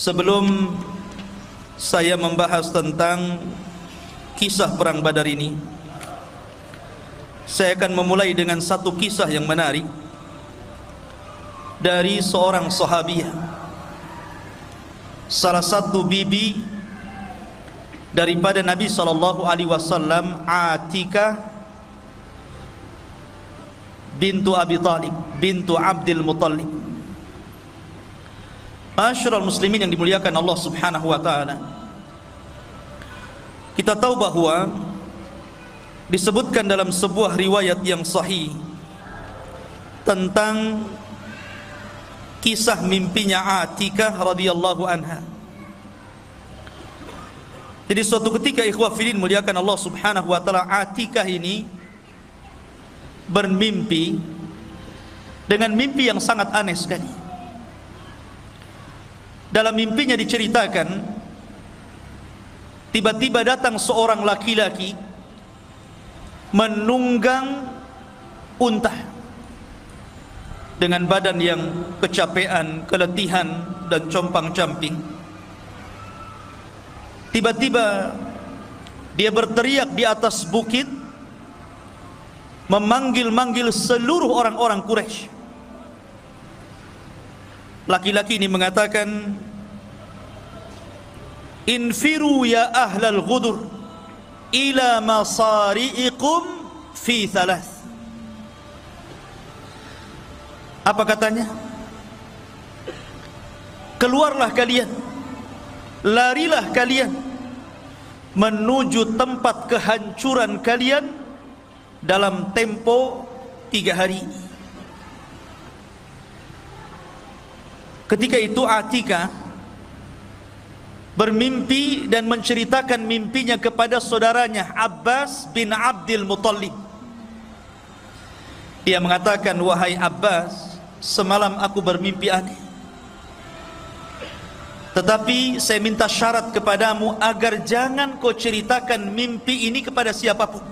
Sebelum saya membahas tentang kisah perang Badar ini, saya akan memulai dengan satu kisah yang menarik dari seorang sahabiah, salah satu bibi daripada Nabi SAW, Atikah bintu Abi Talib bintu Abdul Muttalib. Masyarul muslimin yang dimuliakan Allah Subhanahu wa taala, kita tahu bahwa disebutkan dalam sebuah riwayat yang sahih tentang kisah mimpinya Atikah radhiyallahu anha. Jadi suatu ketika, ikhwah fillah muliakan Allah Subhanahu wa taala, Atikah ini bermimpi dengan mimpi yang sangat aneh sekali. Dalam mimpinya diceritakan, tiba-tiba datang seorang laki-laki menunggang unta dengan badan yang kecapean, keletihan dan compang-camping. Tiba-tiba dia berteriak di atas bukit, memanggil-manggil seluruh orang-orang Quraisy. Laki-laki ini mengatakan, "Infiru ya ahlal ghudur ila masari'ikum fi thalath." Apa katanya? Keluarlah kalian, larilah kalian menuju tempat kehancuran kalian dalam tempo 3 hari. Ketika itu Atikah bermimpi dan menceritakan mimpinya kepada saudaranya Abbas bin Abdul Muttalib. Dia mengatakan, "Wahai Abbas, semalam aku bermimpi aneh. Tetapi saya minta syarat kepadamu agar jangan kau ceritakan mimpi ini kepada siapapun.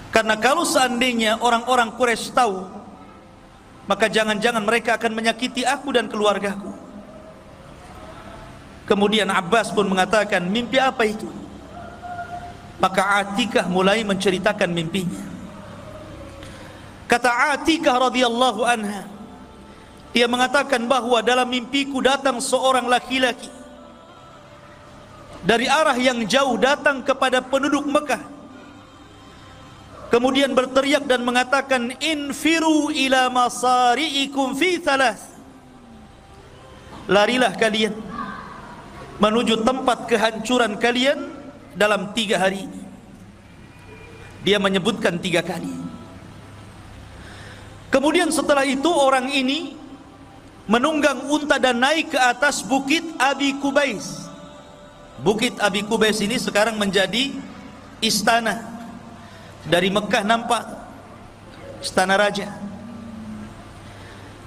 Karena kalau seandainya orang-orang Quraisy tahu, maka jangan-jangan mereka akan menyakiti aku dan keluargaku." Kemudian Abbas pun mengatakan, "Mimpi apa itu?" Maka Atikah mulai menceritakan mimpinya. Kata Atikah radhiyallahu anha, dia mengatakan bahwa dalam mimpiku datang seorang laki-laki dari arah yang jauh, datang kepada penduduk Mekah, kemudian berteriak dan mengatakan, "Infiru ila masari'ikum fi thalath." Larilah kalian menuju tempat kehancuran kalian dalam 3 hari. Dia menyebutkan 3 kali. Kemudian setelah itu orang ini menunggang unta dan naik ke atas bukit Abi Kubais. Bukit Abi Kubais ini sekarang menjadi istana. Dari Mekah nampak istana raja.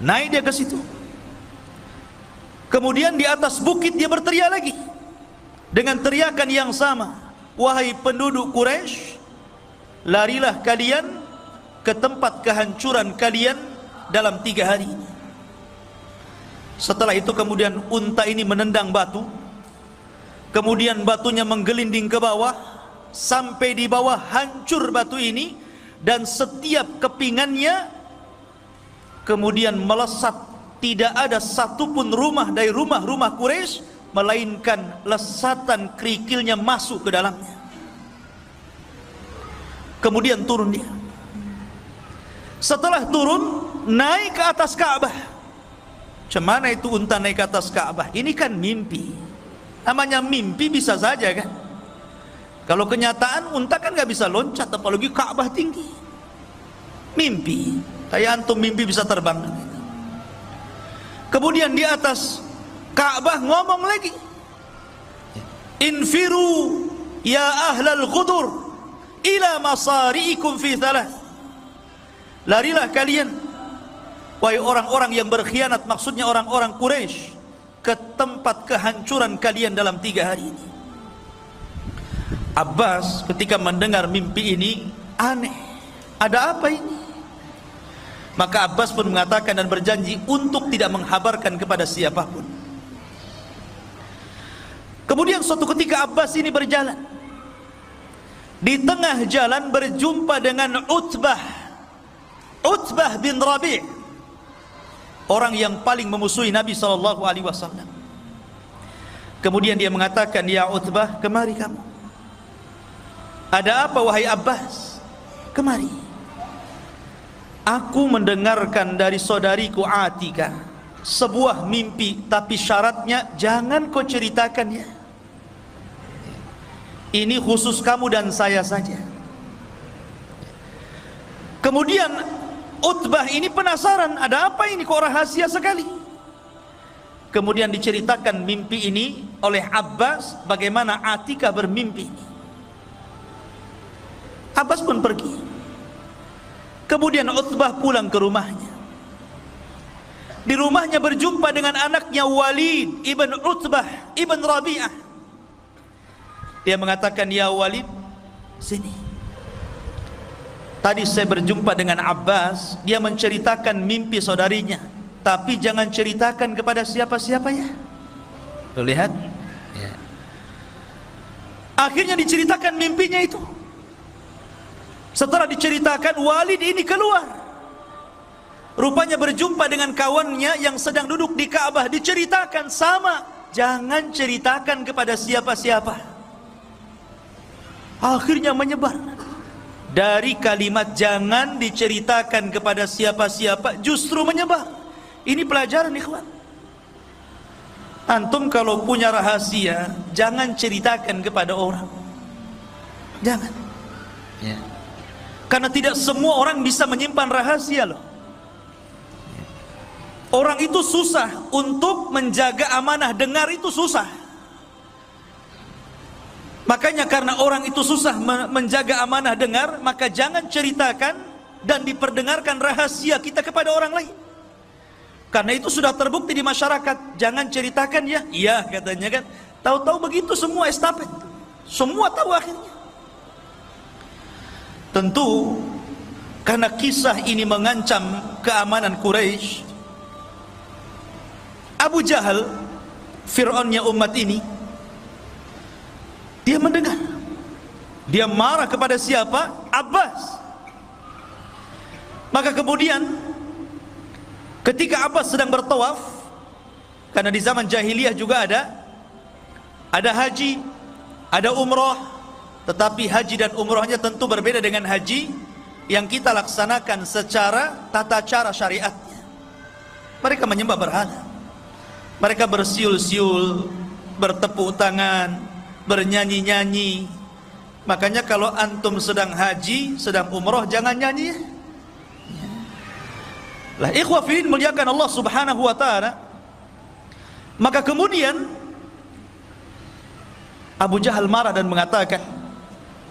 Naik dia ke situ. Kemudian di atas bukit dia berteriak lagi dengan teriakan yang sama, "Wahai penduduk Quraisy, larilah kalian ke tempat kehancuran kalian dalam 3 hari." Setelah itu kemudian unta ini menendang batu. Kemudian batunya menggelinding ke bawah, sampai di bawah hancur batu ini, dan setiap kepingannya kemudian melesat. Tidak ada satupun rumah dari rumah-rumah Quraisy melainkan lesatan kerikilnya masuk ke dalamnya. Kemudian turun dia. Setelah turun, naik ke atas Ka'bah. Cemana itu unta naik ke atas Ka'bah? Ini kan mimpi. Namanya mimpi bisa saja kan. Kalau kenyataan unta kan nggak bisa loncat, apalagi Ka'bah tinggi. Mimpi, kayak antum mimpi bisa terbang. Kemudian di atas Ka'bah ngomong lagi, infiru ya ahlal ghudur ila masari'ikum fi thalath. Larilah kalian, wahai orang-orang yang berkhianat, maksudnya orang-orang Quraisy, ke tempat kehancuran kalian dalam 3 hari ini. Abbas ketika mendengar mimpi ini aneh, ada apa ini? Maka Abbas pun mengatakan dan berjanji untuk tidak menghabarkan kepada siapapun. Kemudian suatu ketika Abbas ini berjalan, di tengah jalan berjumpa dengan Utbah bin Rabi', orang yang paling memusuhi Nabi SAW. Kemudian dia mengatakan, ya Utbah, kemari kamu. Ada apa wahai Abbas? Kemari. Aku mendengarkan dari saudariku Atika sebuah mimpi, tapi syaratnya jangan kau ceritakan ya. Ini khusus kamu dan saya saja. Kemudian Utbah ini penasaran, ada apa ini kok rahasia sekali. Kemudian diceritakan mimpi ini oleh Abbas, bagaimana Atika bermimpi. Abbas pun pergi. Kemudian Utbah pulang ke rumahnya. Di rumahnya berjumpa dengan anaknya Walid ibn Utbah ibn Rabi'ah. Dia mengatakan, ya Walid, sini. Tadi saya berjumpa dengan Abbas, dia menceritakan mimpi saudarinya, tapi jangan ceritakan kepada siapa-siapa ya. Tuh lihat ya. Akhirnya diceritakan mimpinya itu. Setelah diceritakan, Walid ini keluar. Rupanya berjumpa dengan kawannya yang sedang duduk di Ka'bah. Diceritakan sama, jangan ceritakan kepada siapa-siapa. Akhirnya menyebar. Dari kalimat jangan diceritakan kepada siapa-siapa, justru menyebar. Ini pelajaran ikhwan. Antum kalau punya rahasia, jangan ceritakan kepada orang. Jangan ya. Karena tidak semua orang bisa menyimpan rahasia loh. Orang itu susah untuk menjaga amanah dengar, itu susah. Makanya karena orang itu susah menjaga amanah dengar, maka jangan ceritakan dan diperdengarkan rahasia kita kepada orang lain. Karena itu sudah terbukti di masyarakat, jangan ceritakan ya. Iya katanya kan. Tahu-tahu begitu semua estafet. Semua tahu akhirnya. Tentu karena kisah ini mengancam keamanan Quraisy, Abu Jahal, Fir'aunnya umat ini, dia mendengar. Dia marah kepada siapa? Abbas. Maka kemudian ketika Abbas sedang bertawaf, karena di zaman jahiliyah juga ada haji, ada umrah. Tetapi haji dan umrahnya tentu berbeda dengan haji yang kita laksanakan secara tata cara syariatnya. Mereka menyembah berhala. Mereka bersiul-siul, bertepuk tangan, bernyanyi-nyanyi. Makanya kalau antum sedang haji, sedang umrah, jangan nyanyi. Lah ikhwah fillah muliakan Allah Subhanahu wa taala. Maka kemudian Abu Jahal marah dan mengatakan,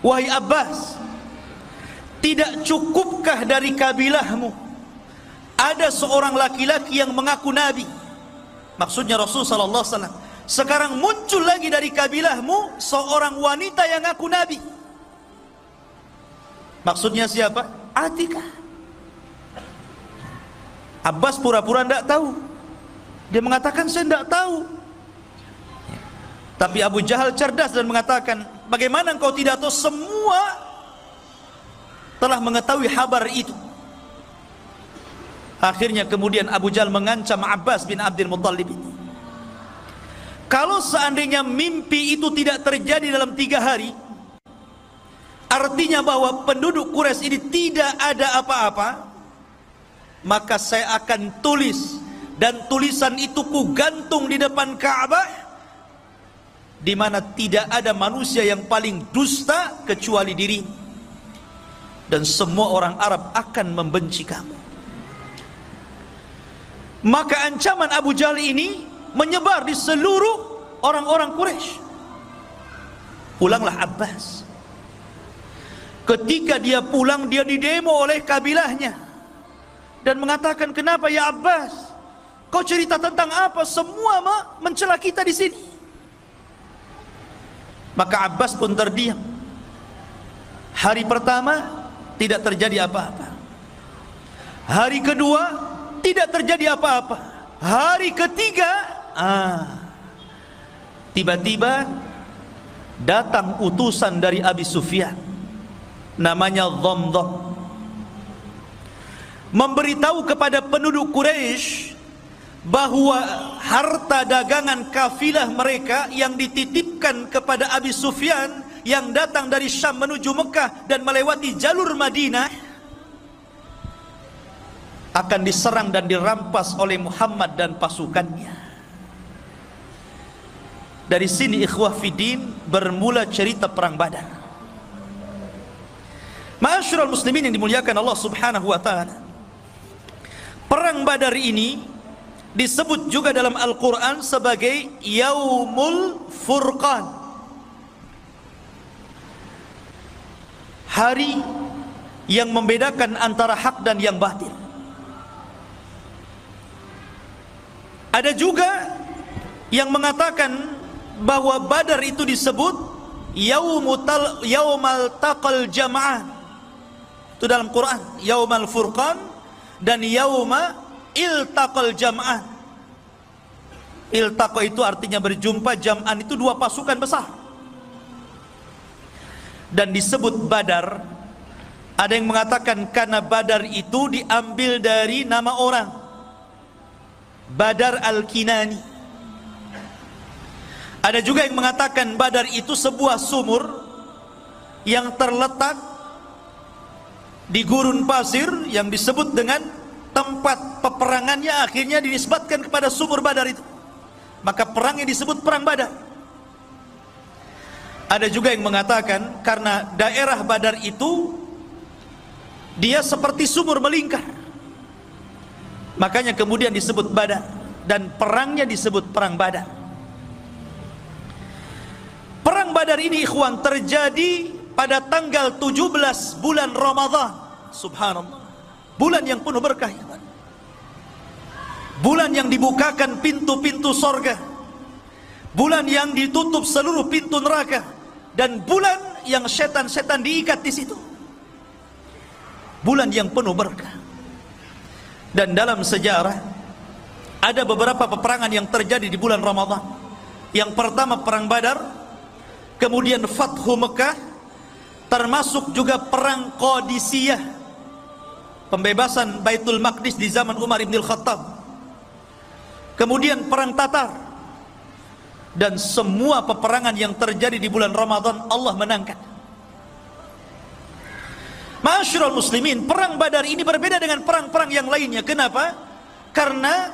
wahai Abbas, tidak cukupkah dari kabilahmu ada seorang laki-laki yang mengaku nabi? Maksudnya Rasul sallallahu alaihi wasallam. Sekarang muncul lagi dari kabilahmu seorang wanita yang ngaku nabi. Maksudnya siapa? Atika. Abbas pura-pura tidak tahu. Dia mengatakan saya tidak tahu. Tapi Abu Jahal cerdas dan mengatakan, bagaimana engkau tidak tahu? Semua telah mengetahui kabar itu. Akhirnya kemudian Abu Jahal mengancam Abbas bin Abdul Muttalib ini. Kalau seandainya mimpi itu tidak terjadi dalam 3 hari, artinya bahwa penduduk Quraisy ini tidak ada apa-apa, maka saya akan tulis, dan tulisan itu ku gantung di depan Ka'bah. di mana tidak ada manusia yang paling dusta kecuali dirimu, dan semua orang Arab akan membenci kamu. Maka ancaman Abu Jahal ini menyebar di seluruh orang-orang Quraisy. Pulanglah Abbas. Ketika dia pulang, dia didemo oleh kabilahnya dan mengatakan, kenapa ya Abbas? Kau cerita tentang apa? Semua mencela kita di sini. Maka Abbas pun terdiam. Hari pertama tidak terjadi apa-apa. Hari kedua tidak terjadi apa-apa. Hari ketiga, tiba-tiba datang utusan dari Abi Sufyan, namanya Dhamdham, memberitahu kepada penduduk Quraisy bahwa harta dagangan kafilah mereka yang dititipkan kepada Abi Sufyan yang datang dari Syam menuju Mekah dan melewati jalur Madinah akan diserang dan dirampas oleh Muhammad dan pasukannya. Dari sini ikhwah fiddin bermula cerita perang Badar. Ma'asyiral muslimin yang dimuliakan Allah Subhanahu wa taala, perang Badar ini disebut juga dalam Al-Quran sebagai Yaumul Furqan, hari yang membedakan antara hak dan yang batil. Ada juga yang mengatakan bahwa Badar itu disebut Yaumal Taqal Jam'an, itu dalam Quran, Yaumal Furqan dan Yauma Iltaqal Jam'an. Iltaqa itu artinya berjumpa, Jam'an itu dua pasukan besar. Dan disebut Badar, ada yang mengatakan karena Badar itu diambil dari nama orang, Badar Al-Kinani. Ada juga yang mengatakan Badar itu sebuah sumur yang terletak di gurun pasir yang disebut dengan tempat peperangannya, akhirnya dinisbatkan kepada sumur Badar itu. Maka perangnya disebut perang Badar. Ada juga yang mengatakan karena daerah Badar itu dia seperti sumur melingkar, makanya kemudian disebut Badar, dan perangnya disebut perang Badar. Perang Badar ini ikhwan terjadi pada tanggal 17 bulan Ramadan. Subhanallah, bulan yang penuh berkah, bulan yang dibukakan pintu-pintu sorga, bulan yang ditutup seluruh pintu neraka, dan bulan yang setan-setan diikat di situ. Bulan yang penuh berkah. Dan dalam sejarah ada beberapa peperangan yang terjadi di bulan Ramadan. Yang pertama perang Badar, kemudian Fathu Mekah, termasuk juga perang Qadisiyah, pembebasan Baitul Maqdis di zaman Umar ibn al-Khattab, kemudian perang Tatar, dan semua peperangan yang terjadi di bulan Ramadan Allah menangkan. Ma'asyiral muslimin, perang Badar ini berbeda dengan perang-perang yang lainnya. Kenapa? Karena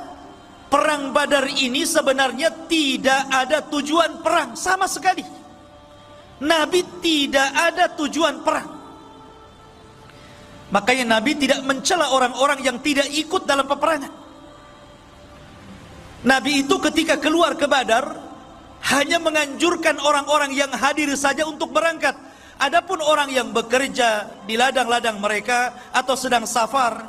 perang Badar ini sebenarnya tidak ada tujuan perang sama sekali. Nabi tidak ada tujuan perang. Makanya Nabi tidak mencela orang-orang yang tidak ikut dalam peperangan. Nabi itu ketika keluar ke Badar hanya menganjurkan orang-orang yang hadir saja untuk berangkat. Adapun orang yang bekerja di ladang-ladang mereka atau sedang safar,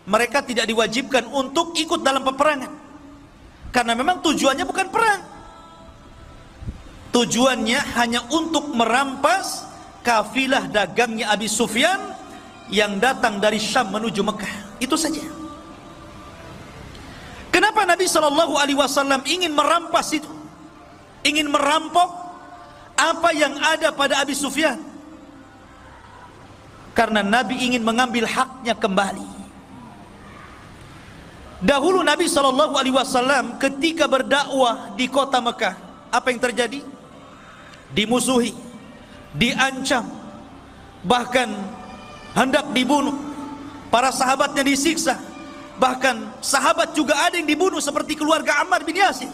mereka tidak diwajibkan untuk ikut dalam peperangan, karena memang tujuannya bukan perang. Tujuannya hanya untuk merampas kafilah dagangnya Abi Sufyan yang datang dari Syam menuju Mekah. Itu saja. Kenapa Nabi SAW ingin merampas itu? Ingin merampok apa yang ada pada Abi Sufyan? Karena Nabi ingin mengambil haknya kembali. Dahulu Nabi SAW ketika berdakwah di kota Mekah, apa yang terjadi? Dimusuhi, diancam, bahkan hendak dibunuh. Para sahabatnya disiksa, bahkan sahabat juga ada yang dibunuh seperti keluarga Ammar bin Yasir.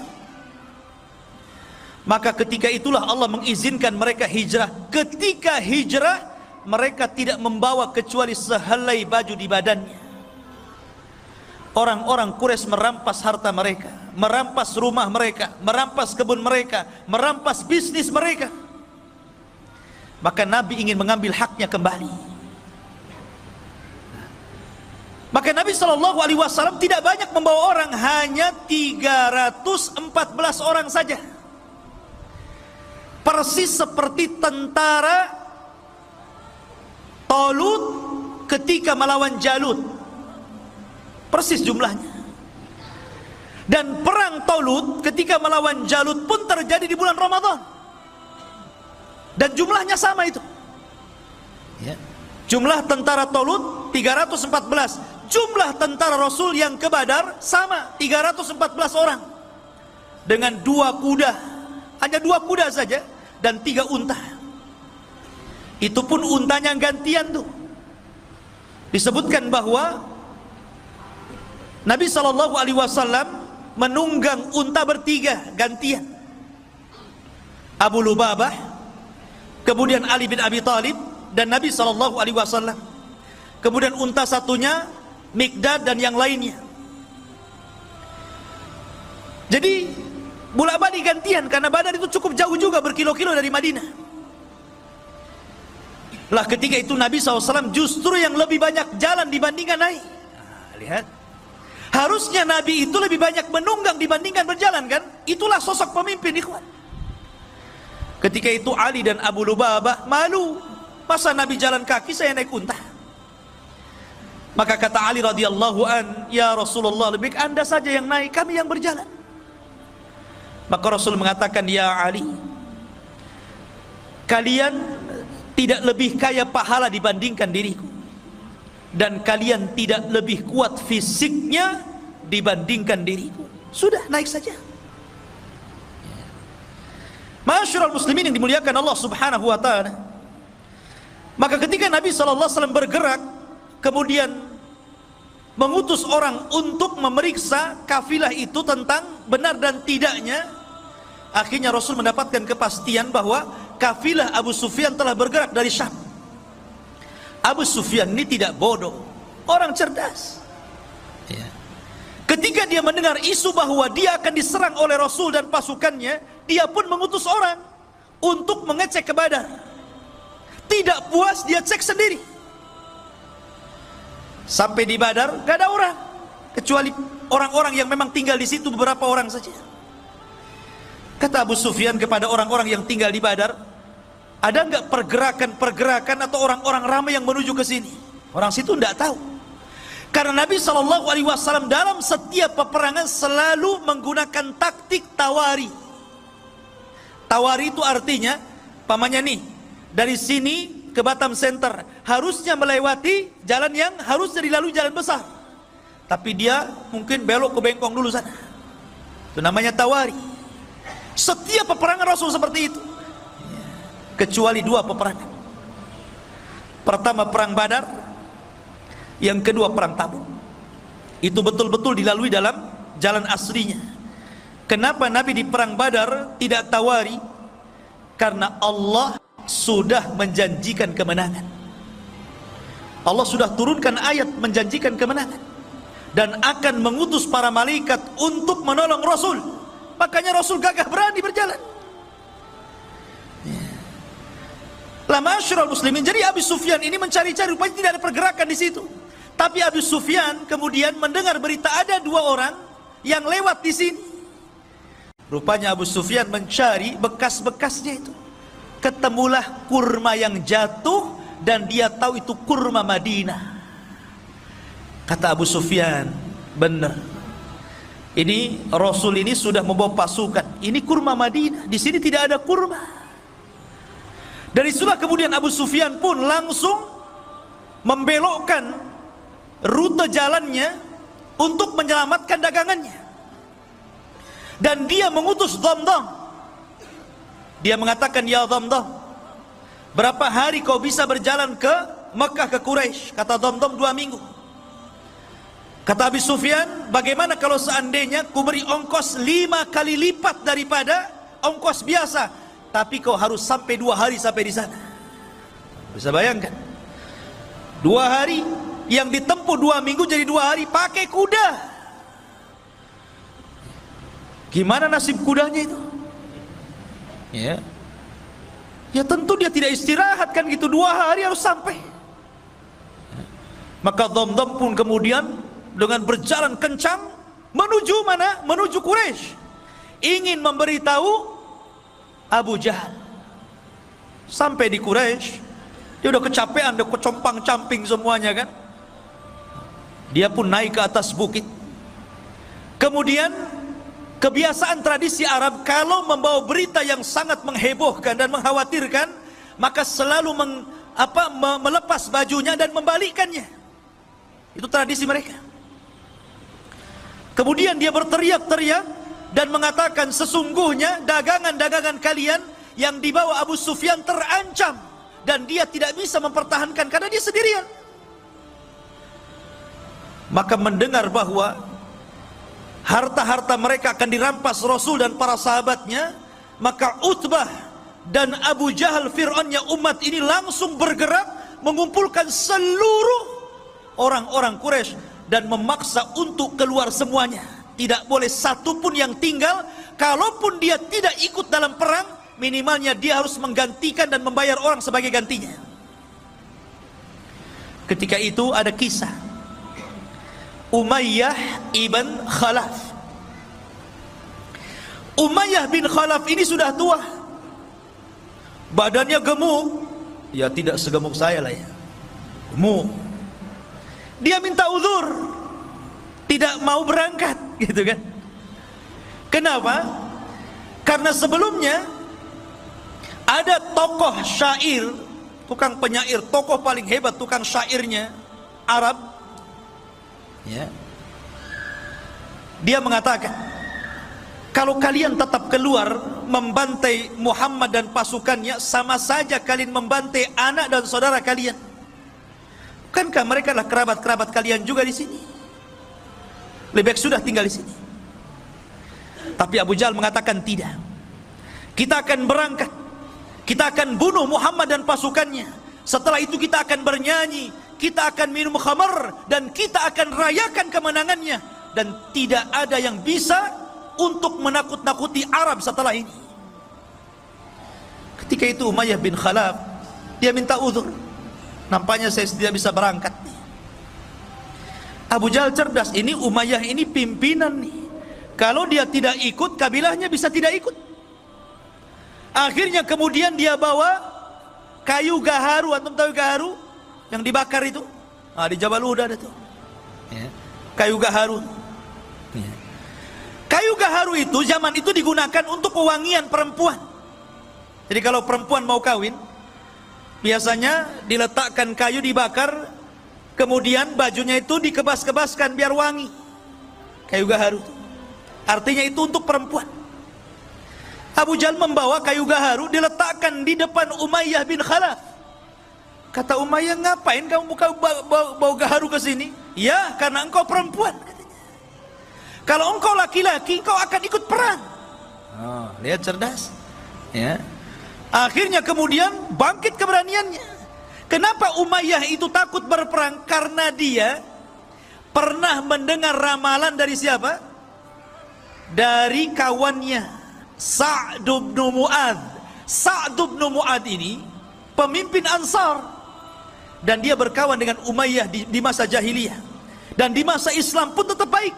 Maka ketika itulah Allah mengizinkan mereka hijrah. Ketika hijrah, mereka tidak membawa kecuali sehelai baju di badannya. Orang-orang Quraisy merampas harta mereka, merampas rumah mereka, merampas kebun mereka, merampas bisnis mereka. Maka Nabi ingin mengambil haknya kembali. Maka Nabi SAW tidak banyak membawa orang, hanya 314 orang saja. Persis seperti tentara Talut ketika melawan Jalut, persis jumlahnya. Dan perang Talut ketika melawan Jalut pun terjadi di bulan Ramadan, dan jumlahnya sama itu ya. Jumlah tentara Talut 314, jumlah tentara Rasul yang ke Badar sama 314 orang, dengan 2 kuda, hanya 2 kuda saja, dan 3 unta. Itu pun untanya gantian tuh. Disebutkan bahwa Nabi SAW menunggang unta bertiga gantian. Abu Lubabah, kemudian Ali bin Abi Thalib, dan Nabi SAW. Kemudian unta satunya Mikdad dan yang lainnya. Jadi bolak-balik gantian, karena Badar itu cukup jauh juga, berkilo-kilo dari Madinah. Lah ketika itu Nabi SAW justru yang lebih banyak jalan dibandingkan naik. Nah, lihat, harusnya Nabi itu lebih banyak menunggang dibandingkan berjalan, kan? Itulah sosok pemimpin, ikhwan. Ketika itu Ali dan Abu Lubabah malu, masa Nabi jalan kaki, saya naik unta. Maka kata Ali radhiyallahu an, ya Rasulullah, lebih baik Anda saja yang naik, kami yang berjalan. Maka Rasul mengatakan, ya Ali, kalian tidak lebih kaya pahala dibandingkan diriku, dan kalian tidak lebih kuat fisiknya dibandingkan diriku. Sudah, naik saja. Ma'asyiral muslimin yang dimuliakan Allah Subhanahu wa ta'ala. Maka ketika Nabi SAW bergerak, kemudian mengutus orang untuk memeriksa kafilah itu tentang benar dan tidaknya, akhirnya Rasul mendapatkan kepastian bahwa kafilah Abu Sufyan telah bergerak dari Syam. Abu Sufyan ini tidak bodoh, orang cerdas ya. Ketika dia mendengar isu bahwa dia akan diserang oleh Rasul dan pasukannya, dia pun mengutus orang untuk mengecek ke Badar. Tidak puas, dia cek sendiri. Sampai di Badar gak ada orang, kecuali orang-orang yang memang tinggal di situ, beberapa orang saja. Kata Abu Sufyan kepada orang-orang yang tinggal di Badar, ada nggak pergerakan-pergerakan atau orang-orang ramai yang menuju ke sini? Orang situ tidak tahu. Karena Nabi SAW dalam setiap peperangan selalu menggunakan taktik tawari. Tawari itu artinya, pamannya nih, dari sini ke Batam Center harusnya melewati jalan yang harusnya dilalui jalan besar, tapi dia mungkin belok ke Bengkong dulu sana. Itu namanya tawari. Setiap peperangan Rasul seperti itu, kecuali 2 peperangan. Pertama perang Badar, yang kedua perang Tabuk. Itu betul-betul dilalui dalam jalan aslinya. Kenapa Nabi di perang Badar tidak tawari? Karena Allah sudah menjanjikan kemenangan. Allah sudah turunkan ayat menjanjikan kemenangan, dan akan mengutus para malaikat untuk menolong Rasul. Makanya Rasul gagah berani berjalan. Lah masyarul muslimin, jadi Abu Sufyan ini mencari-cari, rupanya tidak ada pergerakan di situ. Tapi Abu Sufyan kemudian mendengar berita ada 2 orang yang lewat di sini. Rupanya Abu Sufyan mencari bekas-bekasnya itu. Ketemulah kurma yang jatuh, dan dia tahu itu kurma Madinah. Kata Abu Sufyan, benar. Ini Rasul ini sudah membawa pasukan. Ini kurma Madinah, di sini tidak ada kurma. Dari situlah kemudian Abu Sufyan pun langsung membelokkan rute jalannya untuk menyelamatkan dagangannya. Dan dia mengutus Dhamdham. Dia mengatakan, ya Dhamdham, berapa hari kau bisa berjalan ke Mekah, ke Quraisy? Kata Dhamdham, 2 minggu. Kata Abu Sufyan, bagaimana kalau seandainya ku beri ongkos 5 kali lipat daripada ongkos biasa, tapi kau harus sampai 2 hari sampai di sana. Bisa bayangkan, 2 hari yang ditempuh 2 minggu jadi 2 hari pakai kuda. Gimana nasib kudanya itu? Ya tentu dia tidak istirahat kan gitu, 2 hari harus sampai. Maka Dhamdham pun kemudian dengan berjalan kencang menuju mana? Menuju Quraisy, ingin memberitahu Abu Jahal. Sampai di Quraisy, dia udah kecapean, udah kecompang-camping semuanya kan. Dia pun naik ke atas bukit. Kemudian kebiasaan tradisi Arab, kalau membawa berita yang sangat menghebohkan dan mengkhawatirkan, maka selalu melepas bajunya dan membalikkannya. Itu tradisi mereka. Kemudian dia berteriak-teriak dan mengatakan, sesungguhnya dagangan-dagangan kalian yang dibawa Abu Sufyan terancam dan dia tidak bisa mempertahankan karena dia sendirian. Maka mendengar bahwa harta-harta mereka akan dirampas Rasul dan para sahabatnya, maka Utbah dan Abu Jahal, Fir'aunnya umat ini, langsung bergerak mengumpulkan seluruh orang-orang Quraisy dan memaksa untuk keluar semuanya. Tidak boleh satu pun yang tinggal. Kalaupun dia tidak ikut dalam perang, minimalnya dia harus menggantikan dan membayar orang sebagai gantinya. Ketika itu ada kisah Umayyah ibn Khalaf. Umayyah bin Khalaf ini sudah tua, badannya gemuk, ya tidak segemuk saya lah ya, gemuk. Dia minta uzur, tidak mau berangkat gitu kan. Kenapa? Karena sebelumnya ada tokoh syair, tukang penyair, tokoh paling hebat, tukang syairnya Arab ya. Dia mengatakan, kalau kalian tetap keluar membantai Muhammad dan pasukannya, sama saja kalian membantai anak dan saudara kalian. Bukankah mereka adalah kerabat-kerabat kalian juga di sini? Lebih baik sudah tinggal di sini. Tapi Abu Jahal mengatakan tidak. Kita akan berangkat, kita akan bunuh Muhammad dan pasukannya. Setelah itu kita akan bernyanyi, kita akan minum khamar, dan kita akan rayakan kemenangannya. Dan tidak ada yang bisa untuk menakut-nakuti Arab setelah ini. Ketika itu Umayyah bin Khalaf, dia minta uzur, nampaknya saya tidak bisa berangkat. Abu Jahal cerdas, ini Umayyah ini pimpinan nih, kalau dia tidak ikut, kabilahnya bisa tidak ikut. Akhirnya kemudian dia bawa kayu gaharu. Antum tahu gaharu yang dibakar itu? Di Jabal Uhud ada tuh ya, kayu gaharu ya. Kayu gaharu itu zaman itu digunakan untuk pewangian perempuan. Jadi kalau perempuan mau kawin, biasanya diletakkan kayu dibakar, kemudian bajunya itu dikebas-kebaskan biar wangi. Kayu gaharu, artinya itu untuk perempuan. Abu Jahal membawa kayu gaharu, diletakkan di depan Umayyah bin Khalaf. Kata Umayyah, ngapain kamu bawa gaharu ke sini? Ya, karena engkau perempuan, katanya. Kalau engkau laki-laki, engkau akan ikut perang. Lihat cerdas ya. Akhirnya kemudian bangkit keberaniannya. Kenapa Umayyah itu takut berperang? Karena dia pernah mendengar ramalan dari siapa? Dari kawannya Sa'd bin Mu'adz. Sa'd bin Mu'adz ini pemimpin Ansar, dan dia berkawan dengan Umayyah di masa jahiliyah, dan di masa Islam pun tetap baik.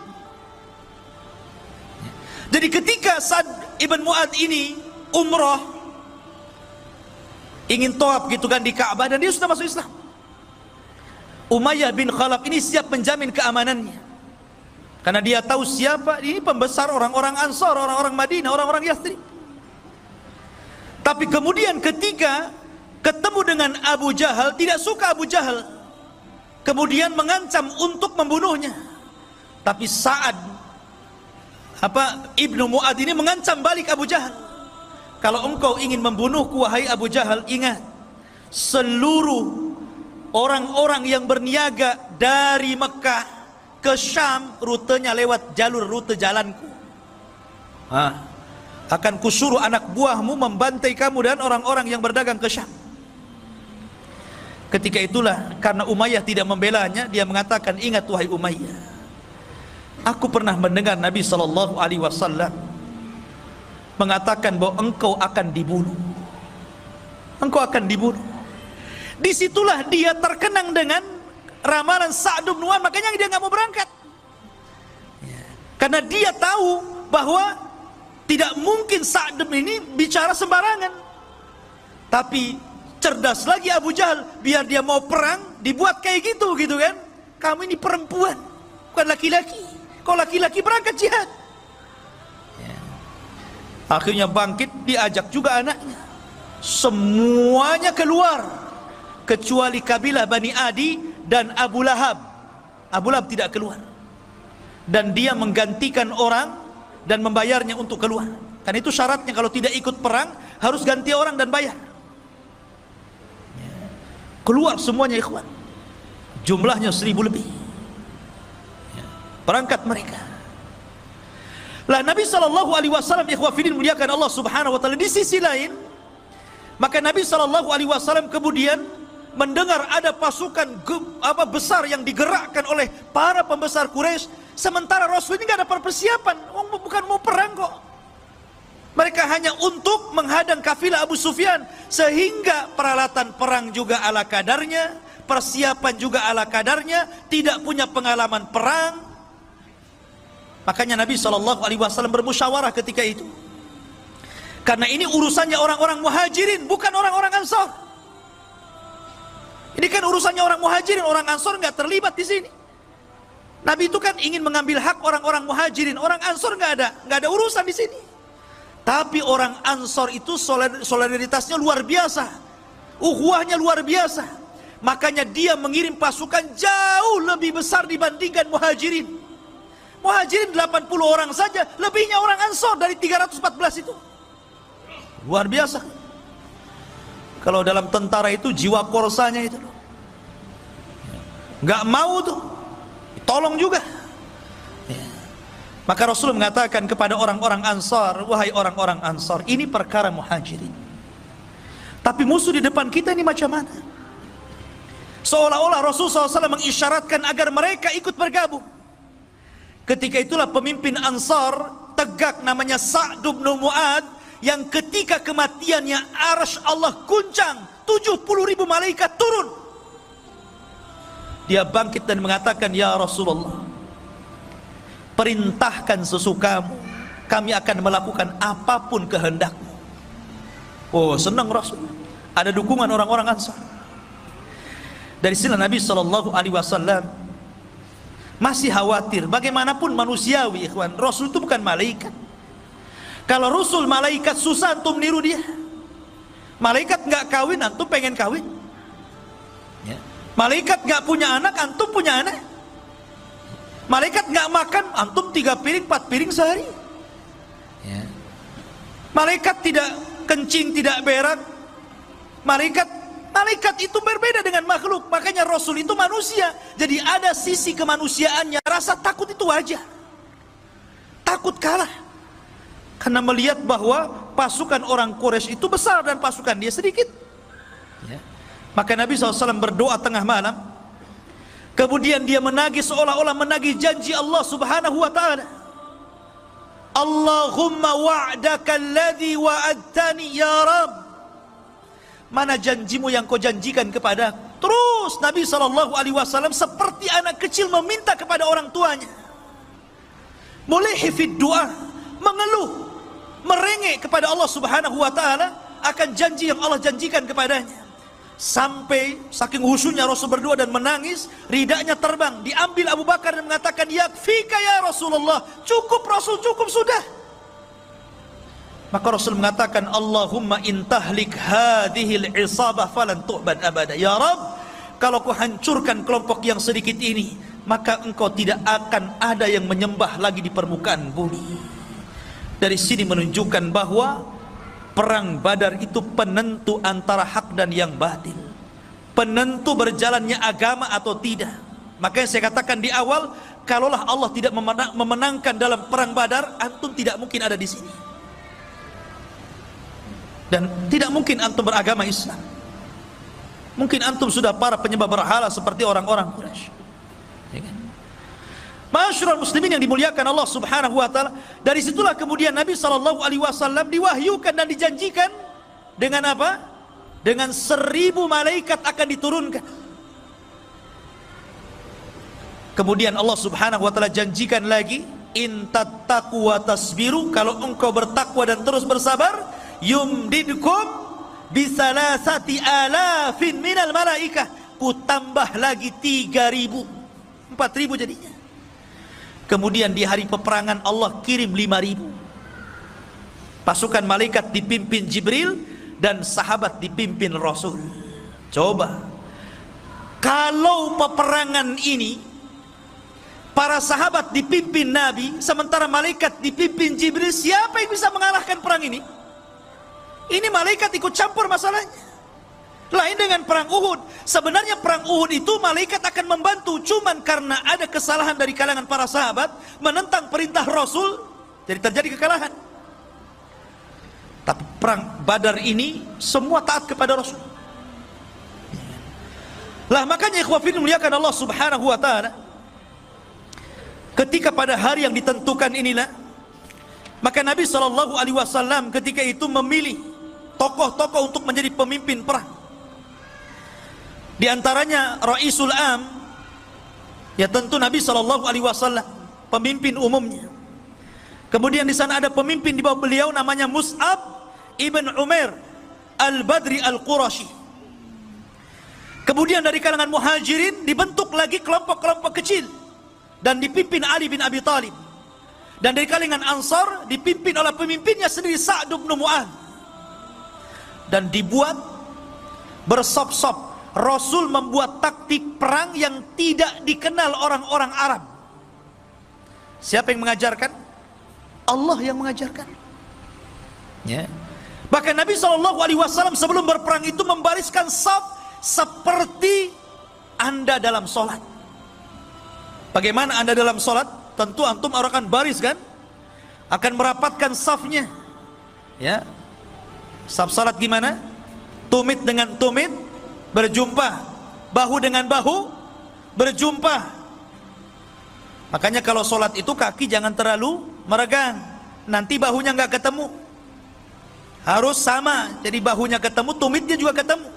Jadi ketika Sa'd ibn Mu'adz ini umrah, ingin tawaf gitu kan di Ka'bah, dan dia sudah masuk Islam, Umayyah bin Khalaf ini siap menjamin keamanannya, karena dia tahu siapa ini pembesar orang-orang Ansar, orang-orang Madinah, orang-orang Yathrib. Tapi kemudian ketika ketemu dengan Abu Jahal, tidak suka Abu Jahal, kemudian mengancam untuk membunuhnya. Tapi Sa'ad Ibnu Mu'adz ini mengancam balik Abu Jahal, kalau engkau ingin membunuhku wahai Abu Jahal, ingat, seluruh orang-orang yang berniaga dari Mekah ke Syam, rutenya lewat jalur rute jalanku. akan kusuruh anak buahmu membantai kamu dan orang-orang yang berdagang ke Syam. Ketika itulah karena Umayyah tidak membelanya, dia mengatakan, ingat wahai Umayyah, aku pernah mendengar Nabi SAW mengatakan bahwa engkau akan dibunuh. Engkau akan dibunuh. Disitulah dia terkenang dengan ramalan Sa'd bin Mu'adz, makanya dia nggak mau berangkat. Karena dia tahu bahwa tidak mungkin Sa'd ini bicara sembarangan. Tapi cerdas lagi Abu Jahal, biar dia mau perang dibuat kayak gitu kan. Kamu ini perempuan, bukan laki-laki. Kalau laki-laki berangkat jihad. Akhirnya bangkit, diajak juga anaknya. Semuanya keluar kecuali kabilah Bani Adi dan Abu Lahab. Abu Lahab tidak keluar. Dan dia menggantikan orang dan membayarnya untuk keluar. Kan itu syaratnya, kalau tidak ikut perang harus ganti orang dan bayar. Keluar semuanya ikhwan. Jumlahnya 1000 lebih. Berangkat mereka. Lah Nabi SAW ikhwafidin muliakan Allah subhanahu wa ta'ala, di sisi lain maka Nabi SAW kemudian mendengar ada pasukan besar yang digerakkan oleh para pembesar Quraisy, sementara Rasul ini gak ada persiapan, bukan mau perang kok. Mereka hanya untuk menghadang kafilah Abu Sufyan, sehingga peralatan perang juga ala kadarnya, persiapan juga ala kadarnya, tidak punya pengalaman perang. Makanya Nabi SAW bermusyawarah ketika itu, karena ini urusannya orang-orang muhajirin, bukan orang-orang ansor. Ini kan urusannya orang muhajirin, orang ansor nggak terlibat di sini. Nabi itu kan ingin mengambil hak orang-orang muhajirin, orang ansor nggak ada urusan di sini. Tapi orang ansor itu solidaritasnya luar biasa, ukhuwahnya luar biasa. Makanya dia mengirim pasukan jauh lebih besar dibandingkan muhajirin. Muhajirin 80 orang saja, lebihnya orang ansor dari 314 itu. Luar biasa. Kalau dalam tentara itu jiwa korsanya itu loh, nggak mau tuh, tolong juga. Maka Rasul mengatakan kepada orang-orang ansor, wahai orang-orang ansor, ini perkara muhajirin, tapi musuh di depan kita ini macam mana? Seolah-olah Rasul SAW mengisyaratkan agar mereka ikut bergabung. Ketika itulah pemimpin Ansar tegak, namanya Sa'd bin Mu'adz, yang ketika kematiannya arsy Allah guncang, 70.000 malaikat turun. Dia bangkit dan mengatakan, ya Rasulullah, perintahkan sesukamu, kami akan melakukan apapun kehendakmu. Oh, senang Rasul, ada dukungan orang-orang Ansar. Dari sini Nabi SAW masih khawatir. Bagaimanapun manusiawi ikhwan, Rasul itu bukan malaikat. Kalau Rasul malaikat, susah antum niru dia. Malaikat nggak kawin, antum pengen kawin. Malaikat nggak punya anak, antum punya anak. Malaikat nggak makan, antum 3 piring 4 piring sehari. Malaikat tidak kencing, tidak berak. Malaikat itu berbeda dengan makhluk. Makanya Rasul itu manusia, jadi ada sisi kemanusiaannya. Rasa takut itu wajar. Takut kalah, karena melihat bahwa pasukan orang Quraisy itu besar dan pasukan dia sedikit. Maka Nabi SAW berdoa tengah malam. Kemudian dia menagih, seolah-olah menagih janji Allah Subhanahu wa ta'ala. Allahumma wa'daka alladhi wa'adtani ya Rabb, mana janjimu yang kau janjikan kepada. Terus Nabi SAW seperti anak kecil meminta kepada orang tuanya, mulihi fid du'a, mengeluh, merengek kepada Allah Subhanahu wa ta'ala akan janji yang Allah janjikan kepadanya. Sampai saking khusyuknya Rasul berdoa dan menangis, ridanya terbang, diambil Abu Bakar dan mengatakan, yakfika ya Rasulullah, cukup Rasul, cukup sudah. Maka Rasul mengatakan, Allahumma intahlik hadhil isabah falan tu'bad abada. Ya Rabb, kalau kau hancurkan kelompok yang sedikit ini, maka engkau tidak akan ada yang menyembah lagi di permukaan bumi. Dari sini menunjukkan bahwa perang Badar itu penentu antara hak dan yang batil, penentu berjalannya agama atau tidak. Makanya saya katakan di awal, kalaulah Allah tidak memenangkan dalam perang Badar, antum tidak mungkin ada di sini. Dan tidak mungkin antum beragama Islam. Mungkin antum sudah para penyembah berhala seperti orang-orang Quraisy. Ya kan? Ma'asyiral muslimin yang dimuliakan Allah Subhanahu wa taala, dari situlah kemudian Nabi sallallahu alaihi wasallam diwahyukan dan dijanjikan dengan apa? Dengan 1000 malaikat akan diturunkan. Kemudian Allah Subhanahu wa taala janjikan lagi, in tattaqu wa tasbiru, kalau engkau bertakwa dan terus bersabar, yumdidkum bisalasati alafin minal malaikah, ku tambah lagi 3000, 4000 jadinya. Kemudian di hari peperangan Allah kirim 5000 pasukan malaikat dipimpin Jibril dan sahabat dipimpin Rasul. Coba kalau peperangan ini para sahabat dipimpin Nabi sementara malaikat dipimpin Jibril, siapa yang bisa mengalahkan perang ini? Ini malaikat ikut campur masalahnya. Lain dengan perang Uhud. Sebenarnya perang Uhud itu malaikat akan membantu, cuman karena ada kesalahan dari kalangan para sahabat menentang perintah Rasul, jadi terjadi kekalahan. Tapi perang Badar ini semua taat kepada Rasul. Lah makanya ikhwah fillah muliakan Allah Subhanahu wa taala, ketika pada hari yang ditentukan inilah, maka Nabi sallallahu alaihi wasallam ketika itu memilih tokoh-tokoh untuk menjadi pemimpin perang. Di antaranya Raisul Am, ya tentu Nabi sallallahu alaihi wasallam, pemimpin umumnya. Kemudian di sana ada pemimpin di bawah beliau namanya Mus'ab ibn Umair Al-Badri Al-Qurashi. Kemudian dari kalangan Muhajirin dibentuk lagi kelompok-kelompok kecil dan dipimpin Ali bin Abi Thalib. Dan dari kalangan Ansar dipimpin oleh pemimpinnya sendiri Sa'd bin Mu'adz. Dan dibuat bersop-sop. Rasul membuat taktik perang yang tidak dikenal orang-orang Arab. Siapa yang mengajarkan? Allah yang mengajarkan. Ya. Bahkan Nabi SAW sebelum berperang itu membariskan saf seperti Anda dalam sholat. Bagaimana Anda dalam sholat? Tentu antum akan baris kan? Akan merapatkan safnya. Ya. Saf salat gimana? Tumit dengan tumit berjumpa, bahu dengan bahu berjumpa. Makanya kalau sholat itu kaki jangan terlalu meregang, nanti bahunya nggak ketemu. Harus sama, jadi bahunya ketemu, tumitnya juga ketemu.